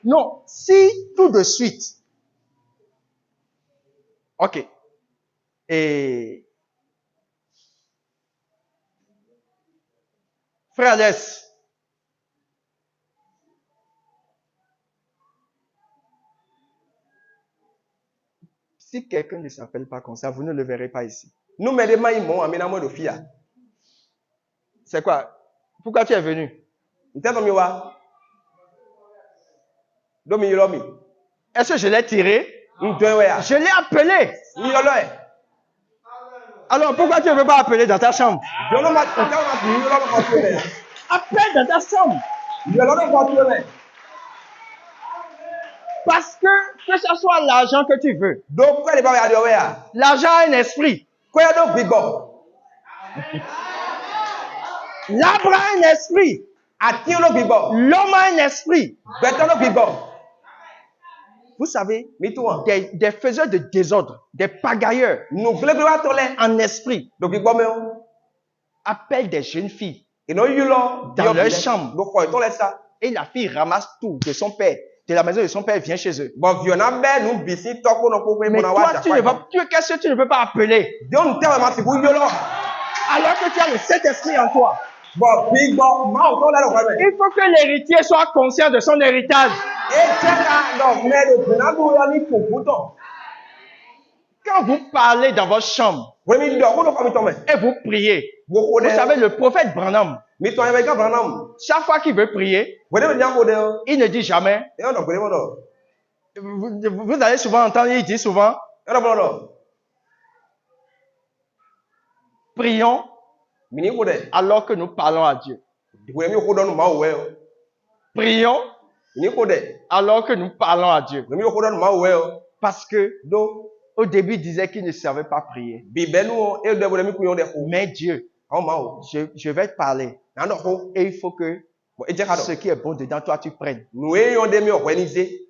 Non, si tout de suite. Ok. Et frère Alès, si quelqu'un ne s'appelle pas comme ça, vous ne le verrez pas ici. Nous me de mai mo amena mo do fia. C'est quoi? Pourquoi tu es venu? Nte to mi wa. Do mi yo mi. Est-ce que je l'ai tiré? Ntwe we ya. Je l'ai appelé. Mi yo lo e. Alors pourquoi tu ne veux pas appeler dans ta chambre? Yo no ma nte ma mi yo lo ko tu le. Appelle dans ta chambre. Yo lo ko tu le. Parce que ce soit l'argent que tu veux, Do ko le ba ya do we ya. l'argent a un esprit. Ko ya do big bo. L'arbre a un esprit. Ati lo big bo. L'homme a un esprit. Beto lo big bo. Vous savez, Mi tu wa. des faiseurs de désordre, des pagailleurs Nu gle be wa to le. en esprit Do big bo me o. appellent des jeunes filles Et non, il a dans leur chambre. Donc, quand on laisse ça. Et la fille ramasse tout de son père, de la maison de son père, vient chez eux. Bon, il y en a ben, nous, bisi, toko, non, pour Mais toi, qu'est-ce que tu ne peux pas appeler? Donc, tellement, c'est pour y aller. Alors que tu as le Saint-Esprit en toi. Bon, big bon, ma, on l'a le Il faut que l'héritier soit conscient de son héritage. Et tiens, donc, mais le prénom, il y a mis pour bouton. Quand vous parlez dans votre chambre Vous avez mis le coup, donc, et vous priez, vous vous savez, le prophète Branham, mais toi, avec un Branham. chaque fois qu'il veut prier, Vous avez bien codé. il ne dit jamais. Et on a codé, non. Vous allez souvent entendre, il dit souvent, Et on a non. prions Mini codé. alors que nous parlons à Dieu. Vous avez mis au codé, non, ma, ouais. Prions Mini codé. alors que nous parlons à Dieu. Vous avez mis au codé, non, ma, ouais. Parce que Donc, au début, il disait qu'il ne savait pas prier. Bibelou, et vous avez mis couillon des coups. Mais Dieu, Oh, ma, je vais te parler. non, non, Et il faut que et tiens, ce qui est bon dedans, toi, tu prennes. nous ayons des mieux organisés.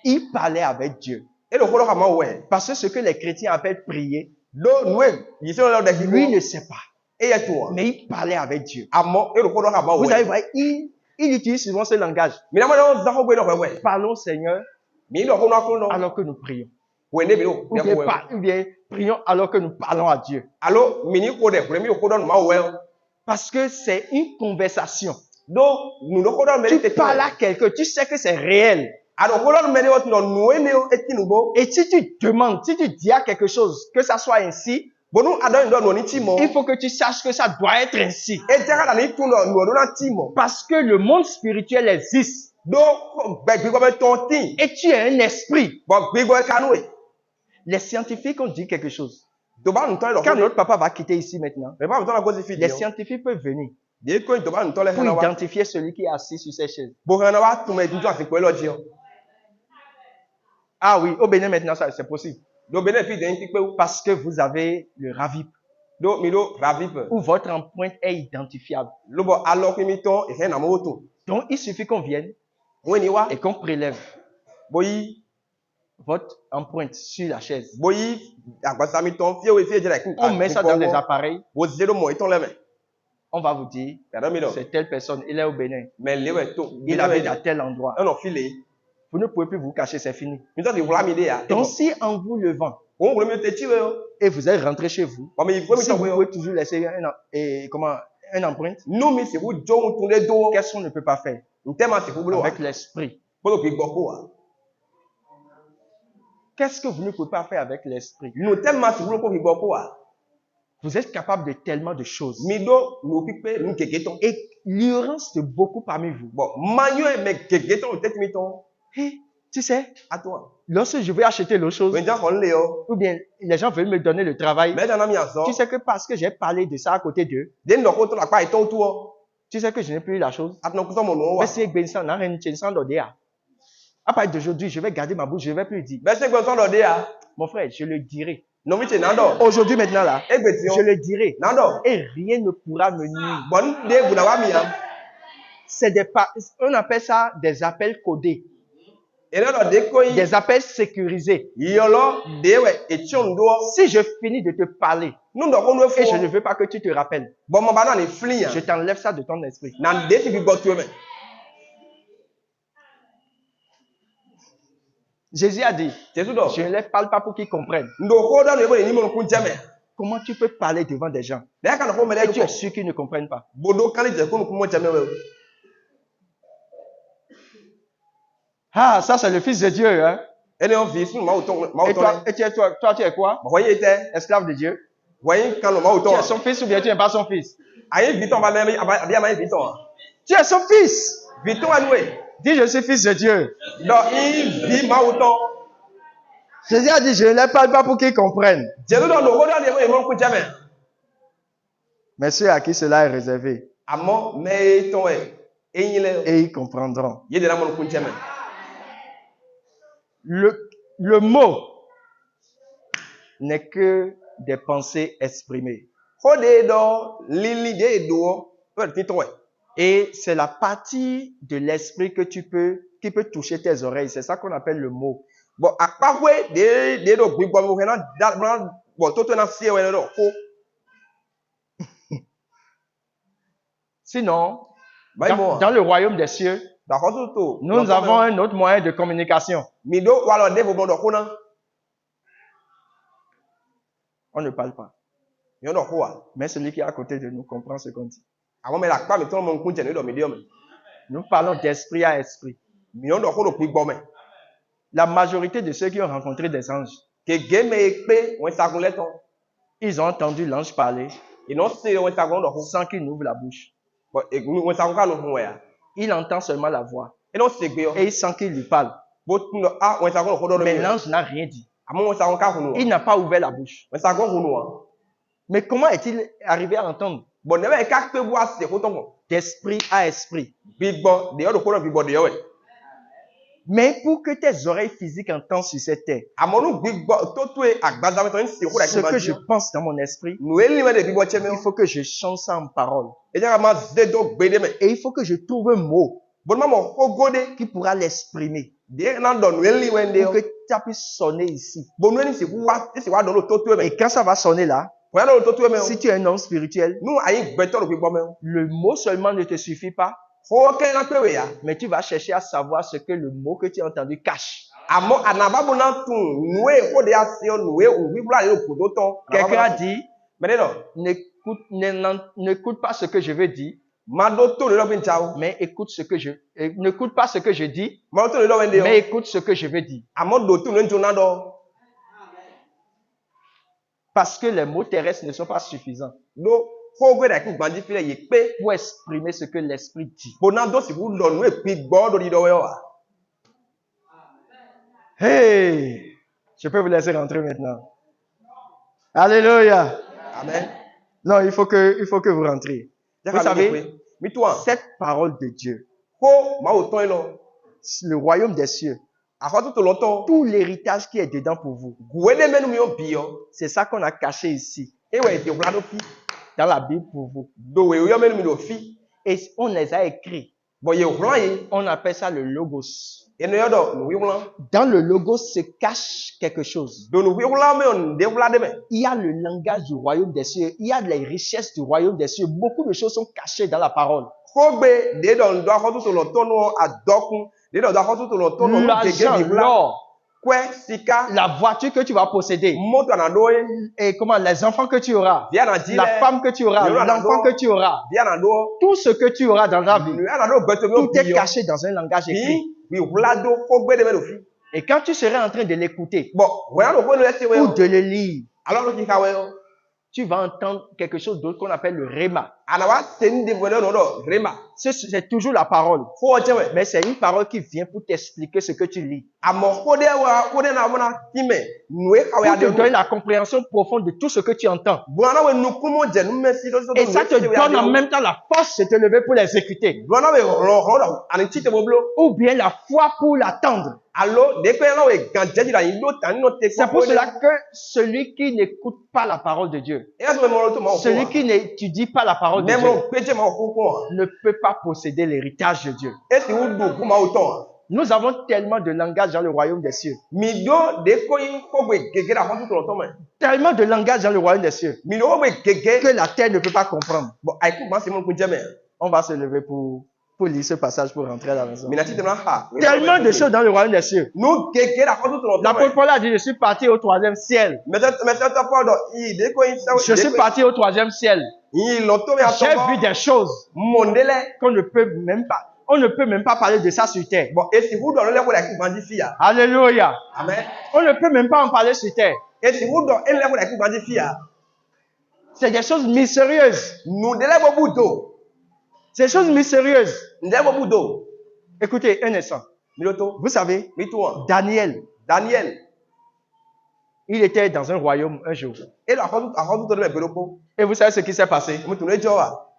Il parlait avec Dieu. Et le codé, ma, ouais. Parce que ce que les chrétiens appellent prier, Donc, nous, ils sont là, lui ne sait pas. et il y a tout. Mais il parlait avec Dieu. Amon, et le codé, ma, Vous ouais. allez voir, il utilise souvent ce langage. Mais là, moi, on s'en va, ouais. Parlons, Seigneur, Mais il a non. alors que nous prions. Ou Ou bien prions alors que nous parlons à Dieu. Alors, mini codé, vous avez mis au codé, ma, ouais. Parce que c'est une conversation. Donc, nous ne connaissons pas. Tu parles à quelqu'un, tu sais que c'est réel. Alors, nous Et si tu demandes, si tu dis à quelque chose, que ça soit ainsi, il faut que tu saches que ça doit être ainsi. Parce que le monde spirituel existe. Et tu es un esprit. Les scientifiques ont dit quelque chose. Quand notre papa va quitter ici maintenant, les scientifiques peuvent venir pour identifier celui qui est assis sur cette chaise. Ah oui, au Bénin maintenant, ça c'est possible. Parce que vous avez le RAVIP, où votre empreinte est identifiable. Donc, il suffit qu'on vienne et qu'on prélève votre empreinte sur la chaise. On met ça dans les appareils. On va vous dire, c'est telle personne, il est au Bénin. Il habite à tel endroit. Vous ne pouvez plus vous cacher, c'est fini. Donc, si en vous levant, et vous êtes rentré chez vous, si vous pouvez toujours laisser une empreinte, qu'est-ce qu'on ne peut pas faire avec l'esprit? Qu'est-ce que vous ne pouvez pas faire avec l'esprit? Vous êtes capable de tellement de choses. Et l'ignorance de beaucoup parmi vous. Hey, tu sais, lorsque je vais acheter l'autre chose, ou bien les gens veulent me donner le travail, tu sais que parce que j'ai parlé de ça à côté d'eux, tu sais que je n'ai plus la chose. À partir d'aujourd'hui, je vais garder ma bouche, je ne vais plus dire. Mon frère, je le dirai. Aujourd'hui, maintenant, là, je le dirai. Et rien ne pourra me nuire. On appelle ça des appels codés. Des appels sécurisés. Si je finis de te parler et je ne veux pas que tu te rappelles, je t'enlève ça de ton esprit. Jésus a dit, je ne les parle pas pour qu'ils comprennent. Comment tu peux parler devant des gens et tu es sûr qu'ils ne comprennent pas? Ah, ça c'est le Fils de Dieu. Hein? Et toi, tu es quoi? Esclave de Dieu? Tu es son fils ou bien tu n'es pas son fils? Tu es son fils. Dis, je suis fils de Dieu. Jésus a dit, je ne les parle pas pour qu'ils comprennent. Mais ceux à qui cela est réservé, et ils comprendront. Le mot n'est que des pensées exprimées. Et c'est la partie de l'esprit qui peut toucher tes oreilles. C'est ça qu'on appelle le mot. Sinon, Bai mo. dans le royaume des cieux, Da ko tu to. nous avons un autre moyen de communication. Mi do wa lo de bo do ko na. On ne parle pas. Mi do ko wa. Mais celui qui est à côté de nous comprend ce qu'on dit. Àwọn me la pa mi to mo kun je ni do mi de o mi. Nous parlons d'esprit à esprit. Mi do ko do pi gbo me. La majorité de ceux qui ont rencontré des anges, Gege me pe won sa kun le ton. ils ont entendu l'ange parler Ils n'ont pas won sa kun do ko. sans qu'il n'ouvre la bouche. Bon, et won sa kun ka no fun ya. Il entend seulement la voix Et non se gbe o. et il sent qu'il lui parle. Bo tun do ah won sa kun ko do do Mais mi. l'ange n'a rien dit. Àmọ́ won sa kun ka fun Il no. n'a pas ouvert la bouche. Won sa kun fun no. Mais comment est-il arrivé à entendre Bon ne be ka pe bu ase ko ton. d'esprit à esprit? Gbigbo de o do ko do gbigbo de o we. Mais pour que tes oreilles physiques entendent sur cette terre, Àmọ́ nu gbigbo to to e agbaza me to nsi ko da ce ki ma que ji. je pense dans mon esprit, Nu eli me de gbigbo che me. il faut que je change ça en parole. E ja ma de do gbe de me. Et il faut que je trouve un mot Bon ma mo ko gode. qui pourra l'exprimer. De na do nu eli we de Pour o. que ça puisse sonner ici. Bon nu ni si ku wa, si wa do lo to to me. Et quand ça va sonner là, Ko ya do lo to to me. si tu es un homme spirituel, Nu ayi gbe to do gbigbo me. le mot seulement ne te suffit pas, Ko ke na pe we ya. mais tu vas chercher à savoir ce que le mot que tu as entendu cache. Àmọ́ anaba bo na tun nu e ko de ase o nu e o wi bla le ko do ton. Quelqu'un a dit, Me de no. n'écoute pas ce que je veux dire, Ma do to le lo bin chao. mais n'écoute pas ce que je dis, Ma do to le lo wende o. mais écoute ce que je veux dire. Àmọ́ do to le njo na do. Parce que les mots terrestres ne sont pas suffisants Do ko gbe da ki gbanji fi le ye pe. pour exprimer ce que l'esprit dit. Bona do si ku do nu e pi gbo do di do we o. Hey! Je peux vous laisser rentrer maintenant. Alléluia! Amen. Non, il faut que vous rentriez. Vous savez, mi to an. cette parole de Dieu, Ko ma o ton lo. le royaume des cieux, Àkọ́tún tó lọ tán. tout l'héritage qui est dedans pour vous, Gùwédé mẹ́nu mi ò bí ọ. c'est ça qu'on a caché ici, Ewé èdè òwúrọ̀ ló fi. dans la Bible pour vous. Dòwé òyọ́ mẹ́nu mi lò fi. Et on les a écrits. Bọ̀yẹ̀ òwúrọ̀ yìí. On appelle ça le logos. Ẹnu yọ̀dọ̀ nù wíwúrọ̀. Dans le logos se cache quelque chose. Dònù wíwúrọ̀ mi ò ǹdé wúrọ̀ dé mẹ́. Il y a le langage du royaume des cieux. Il y a les richesses du royaume des cieux. Beaucoup de choses sont cachées dans la parole. Kó gbé dédọ̀ ǹdọ́ akọ́tún tó lọ tọ́nu àdọ́kun. Dédọ̀ ǹdọ́ akọ́tún tó lọ tọ́nu ọ̀nà gègé L'argent, ìwúrọ̀. l'or, Kwẹ́ sika. la voiture que tu vas posséder, Mọ́tò ànàdó yé. et comment les enfants que tu auras, Bí ànàjí la lẹ̀. femme que tu auras, l'enfant que tu auras, Bí ànàdó. tout ce que tu auras dans la vie, Nù ànàdó gbẹ̀tọ̀ mi ò tout bí est ọ. caché dans un langage écrit. Bí ìwúrọ̀ dó kó gbédé mẹ́nu fi. Et quand tu serais en train de l'écouter Bọ̀ wẹ́n ló kó lọ ẹsẹ̀ wẹ́ ou ọ. de le lire, Alors ló kí ká wẹ́ ọ. tu vas entendre quelque chose d'autre qu'on appelle le réma. Ànàwá ṣe ń dé wẹ́lẹ́ ọ̀nà rémà. C'est toujours la parole, Kó ọjẹ́ wẹ̀. mais c'est une parole qui vient pour t'expliquer ce que tu lis, Àmọ́ kó dé náà wọ́n náà kí mẹ́. Nù é kàwé pour te adé. donner la compréhension profonde de tout ce que tu entends. Bùrọ̀nà wẹ̀ nù kú mọ́ jẹ̀ nù mẹ́sì lọ́sọ̀tọ̀. Et ça te donne en même temps la force de te lever pour l'exécuter, Bùrọ̀nà wẹ̀ rọ̀ àní tí tẹ̀ mọ́ blo. ou bien la foi pour l'attendre. Alo dèkpé náà wẹ̀ gàn jẹ́jì là yín ló tà nínú tẹ̀ C'est pour cela que celui qui n'écoute pas la parole de Dieu, Et là, c'est mon retour, celui qui n'étudie pas la parole de même Dieu, mon péché m'a au ne peut pas posséder l'héritage de Dieu. Et si vous dou pour ma autant. Nous avons tellement de langage dans le royaume des cieux. Mido de koyin ko gbe gege la fon tout le temps mais. Tellement de langage dans le royaume des cieux Mido gbe gege. que la terre ne peut pas comprendre. Bon, ay ku ma se mon ku jeme. On va se lever pour lire ce passage pour rentrer à la maison. Minati te na ha. Tellement de choses dans le royaume des cieux. Nous gege la fon tout le temps. L'apôtre Paul a dit, je suis parti au troisième ciel. Mais ça pas do de koyin ça. Je suis parti au troisième ciel. Il l'auto mais J'ai vu des choses mondele. qu'on ne peut même pas. On ne peut même pas parler de ça sur terre. Bon, et si vous donnez le ko la ki bandi fia. Alléluia. Amen. On ne peut même pas en parler sur terre. Et si vous donnez le ko la ki bandi fia. C'est des choses mystérieuses. Nous de la bobudo. Ces choses mystérieuses. Ndé bobudo. Écoutez, un instant. Miloto. Vous savez, Mito. Daniel, Daniel. il était dans un royaume un jour. Et la fon tout le belopo. Et vous savez ce qui s'est passé? Mo tun le jowa.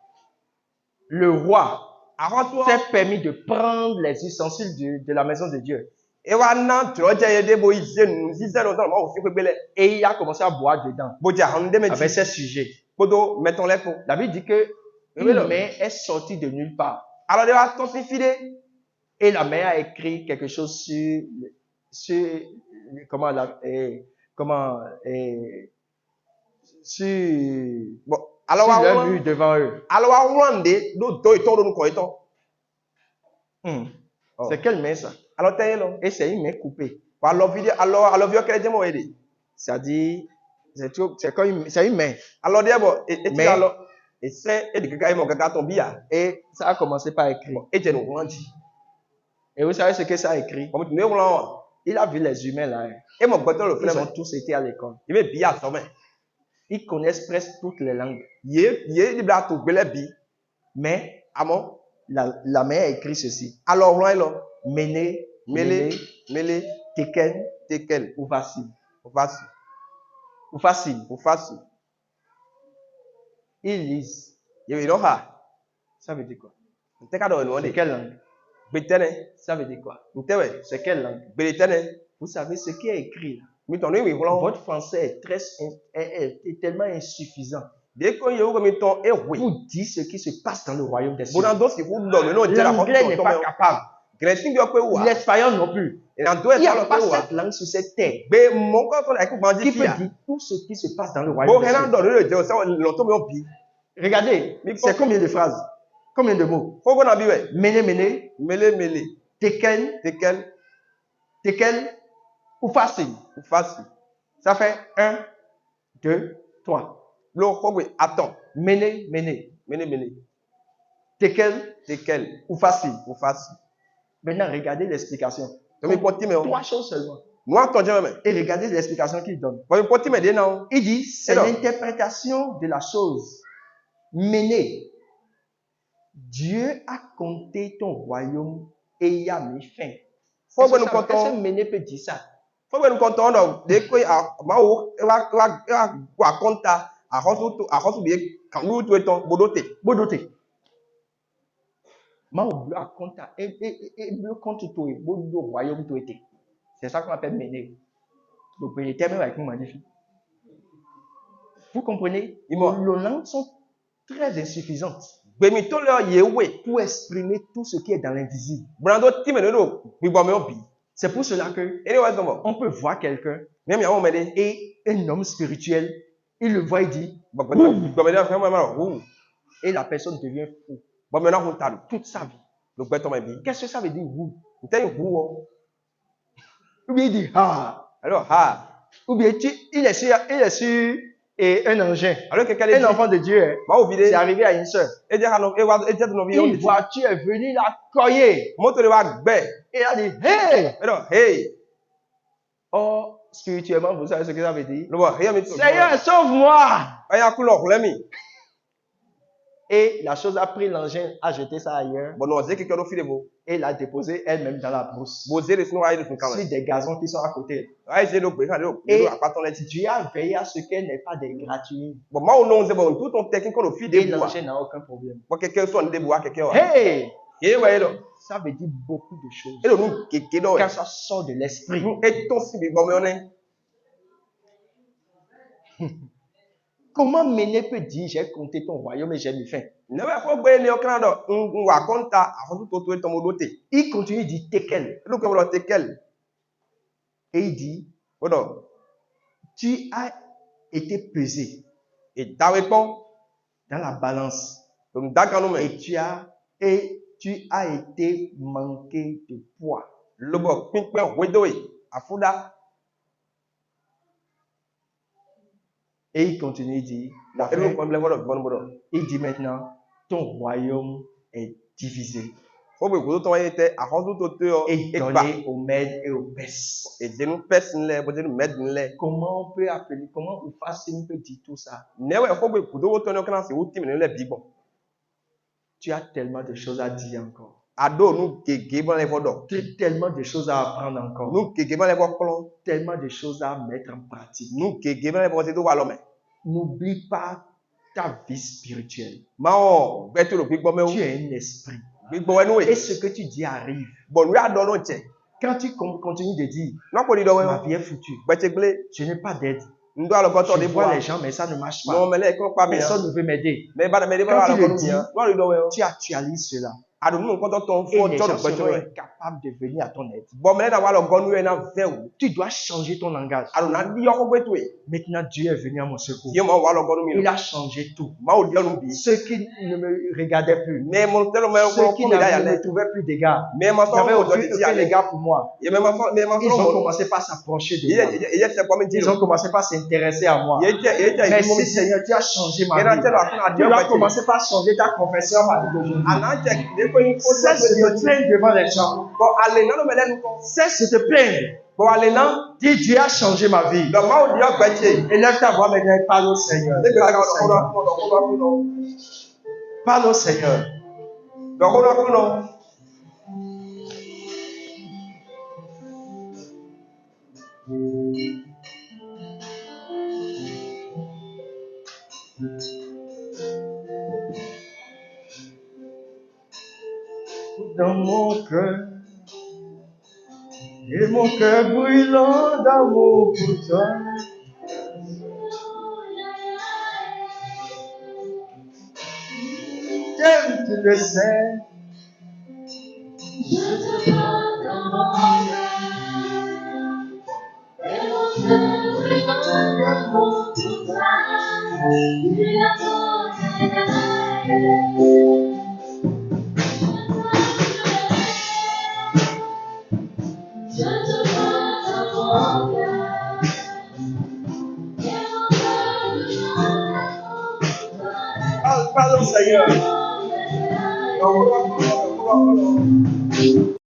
Le roi Avant toi. s'est permis de prendre les ustensiles de la maison de Dieu. Ewa na troja yede bo ise nu sise lo tan ma o fi pe gbele. Et il a commencé à boire dedans Bo ja han de avec meti. ses sujets. Podo mettons les pour. La Bible dit que Oui, une non. main est sortie de nulle part. Alors de va ton fide. Et la main a écrit quelque chose sur sur, Alors sur wa leur wlan mur devant eux. alors wa wlan de do do ito do ko ito. Oh. C'est quelle main ça? Alors tayen lo. Et c'est une main coupée. Wa lo video alors vio kele jemo ede. C'est-à-dire, c'est une main. Alors dia bo e ti Mais- alors et c'est e de kaka e mo kaka ton bia. Et ça a commencé par écrire. E je no wlanji. Et vous savez ce que ça a écrit? Comme tu ne wlan. Il a vu les humains là. Hein. E mo gbeto lo Ils fle ont me. tous été à l'école. Ibe bia so me. Ils connaissent presque toutes les langues. Ye libra to gbele bi. Mais Amo. la main a écrit ceci. Alors wlan lo. Méné, Mele, Méné, mele, Teken, tekel. ou facile. Ou facile. Ou facile. Ou facile. Ils lisent. Ye no ha. Ça veut dire quoi? Te ka do no C'est de. quelle langue? Betene. Ça veut dire quoi? Ntewe. C'est quelle langue? Betene. Vous savez ce qui est écrit là. Mi ton wi wlan. Votre français est tellement insuffisant De ko ye wo mi ton e wi. pour dire ce qui se passe dans le royaume des cieux. Bonando si fu do no je la ko L'anglais n'est pas capable. Gretin bi o pe wa. L'espagnol non plus. Et en doit Il n'y a être pas le wa. cette langue sur cette terre Be mon ko to la ku bandi qui peut fia. dire tout ce qui se passe dans le Bo royaume des henan cieux. do le je so lo to mi o bi. Regardez, c'est combien de phrases? Combien de mots? Ko go na bi we. Méné, méné, Mele mele. Teken, Tekel. Tekel, ou facile. Ou facile. Ça fait 1, 2, 3. Lo ko we attends. Méné, méné, Mele mele. Tekel, Tekel. ou facile. Ou facile. Maintenant, regardez l'explication. To mi poti me o. 3 choses seulement. No attends je me. Et regardez l'explication qu'il donne. Bo mi poti me de na o. Il dit, c'est Alors. l'interprétation de la chose. Méné, Dieu a compté ton royaume et y a mis fin. Faut Est-ce que nous que comptons. Méné peut dire ça? Faut que nous comptons do de ko ma o wa konta a hosu bi kan lu to eton bodote. Bodoté. Ma ou bleu a compta. Et bleu compte toi. Bodo royaume toi été. C'est ça qu'on appelle Méné. Donc, il termine avec nous magnifique. Vous comprenez? Dis-moi. Nos langues sont très insuffisantes Gbe mi to le ye we. pour exprimer tout ce qui est dans l'invisible. Brando ti me no bi bo me o bi. C'est pour cela que Ene wa zomo. on peut voir quelqu'un Même ya wo me de. et un homme spirituel, il le voit, il dit, Bo me de fa ma ru. et la personne devient fou Bo me na hu ta. toute sa vie. Lo gbe to me bi. Qu'est-ce que ça veut dire, vous? Nte hu o. Ou bien il dit, ah. Alors ha. Ou bien il est sur et un engin. Alors que quel Un enfant de Dieu, hein, Ma o bi de. c'est arrivé à une soeur. E je ha no e wa e je no bi o Une ni. voiture est venue la coyer. Moto le wa gbe. Et elle a dit, hey! Alors hey. Or, spirituellement, vous savez ce que ça veut dire? Lo bo he mi to. Seigneur, sauve-moi! Aya ku lo le mi. Et la chose a pris l'engin, a jeté ça ailleurs Bon no ze ke do fi de bo. et l'a déposé elle-même dans la brousse. Bo ze le sinu wa de fun kan. Sur des gazons qui sont à côté. Ai ze lo gbe kan lo. Et Lo apaton le ti. Dieu a veillé à ce qu'elle n'ait pas des gratuits. Bon ma o no ze bo tout ton technique ko fi de Et bo. l'engin n'a aucun problème. Bo keke so de bo keke wa. Hey! E wa e do. Ça veut dire beaucoup de choses. E lo nu keke do. Quand ça sort de l'esprit. E ton si bi bo me one. Comment Méné peut dire, j'ai compté ton royaume et j'ai mis fin? Ne wa ko gbe ni o kan do. Wa konta a ho to to mo dote. Il continue de dire Tekel. Lu ko lo tekel. Et il dit, O do. tu as été pesé E dawe pon. dans la balance To da kan no me. et tu as été manqué de poids. Lo bo pin pe we do e. Afuda. Et il continue de dire, la E lo fin, ko le bo do bon bo do. il dit maintenant, ton royaume est divisé Fo gbe ko to wa yete a ho to to yo. et E pa. donné aux Mèdes et aux Perses. E de nu person le bo de nu med le. Comment on peut appeler, comment Oufassim peut dire tout ça? Ne wa fo gbe ko do to no kan se o ti me le bi bon. Tu as tellement de choses à dire encore. Ado nu gege bon le fo do. Tu as tellement de choses à apprendre encore. Nu gege bon le fo klon. Tellement de choses à mettre en pratique. Nu gege bon le fo se do wa lo me. N'oublie pas ta vie spirituelle. Ma o gbe to lo gbigbo me o. Tu es un esprit. Gbigbo we nu Et e. ce que tu dis arrive. Bon wi ado no che. Quand tu continues de dire, No ko di do we ma o. vie est foutue, Gbe che gble. je n'ai pas d'aide. Ndo alo ko to Je de vois bois. les gens, mais ça ne marche Non pas. me le ko pa mi. Personne ne veut m'aider. Me ba me de Quand ba tu alo le ko dis, mi. No ri do we o. Tu actualises cela. Ado nu ko ton Et fo les jo gens do gbejo seront e. incapables de venir à ton aide. Bo me na wa lo gonu e na ve o. Tu dois changer ton langage. Ado na di yo ko gbeto e. Maintenant, Dieu est venu à mon secours. Ye mo wa lo gonu mi. Il a changé tout. Ma o di onu bi. Ceux qui ne me regardaient plus, Me mo telo me ceux ko qui mi da ya ne me le. trouvaient plus d'égard, Me ma so n'avaient mo do aucun ti ya le. égard pour moi. Ye me ma Ils so ont mo. commencé par s'approcher de Ye moi. se kwa mi ti. Ils ont commencé par s'intéresser à moi. Ye te Merci Seigneur, tu as changé ma Ye na vie. te lo akuna Tu di o dois gbeto. commencer par changer ta confession à partir d'aujourd'hui. Ana che de ko yin ko Cesse de te plaindre devant les gens. Bo ale na no me le nu ko. Cesse de te plaindre. Bo ale na Dis, Dieu a changé ma vie. do ma o di o gbeche. Élève ta voix maintenant et parle au Seigneur. De Parle ka au ko Seigneur. ko Parle au Seigneur. do ko Dans mon cœur, et mon cœur brûlant d'amour pour toi. T'aimes, tu le sais. Je te porte dans mon cœur, et mon cœur brûlant d'amour pour toi. Tu l'as je te porte dans mon cœur, et mon cœur brûlant d'amour pour toi. Parle au Seigneur. Oh,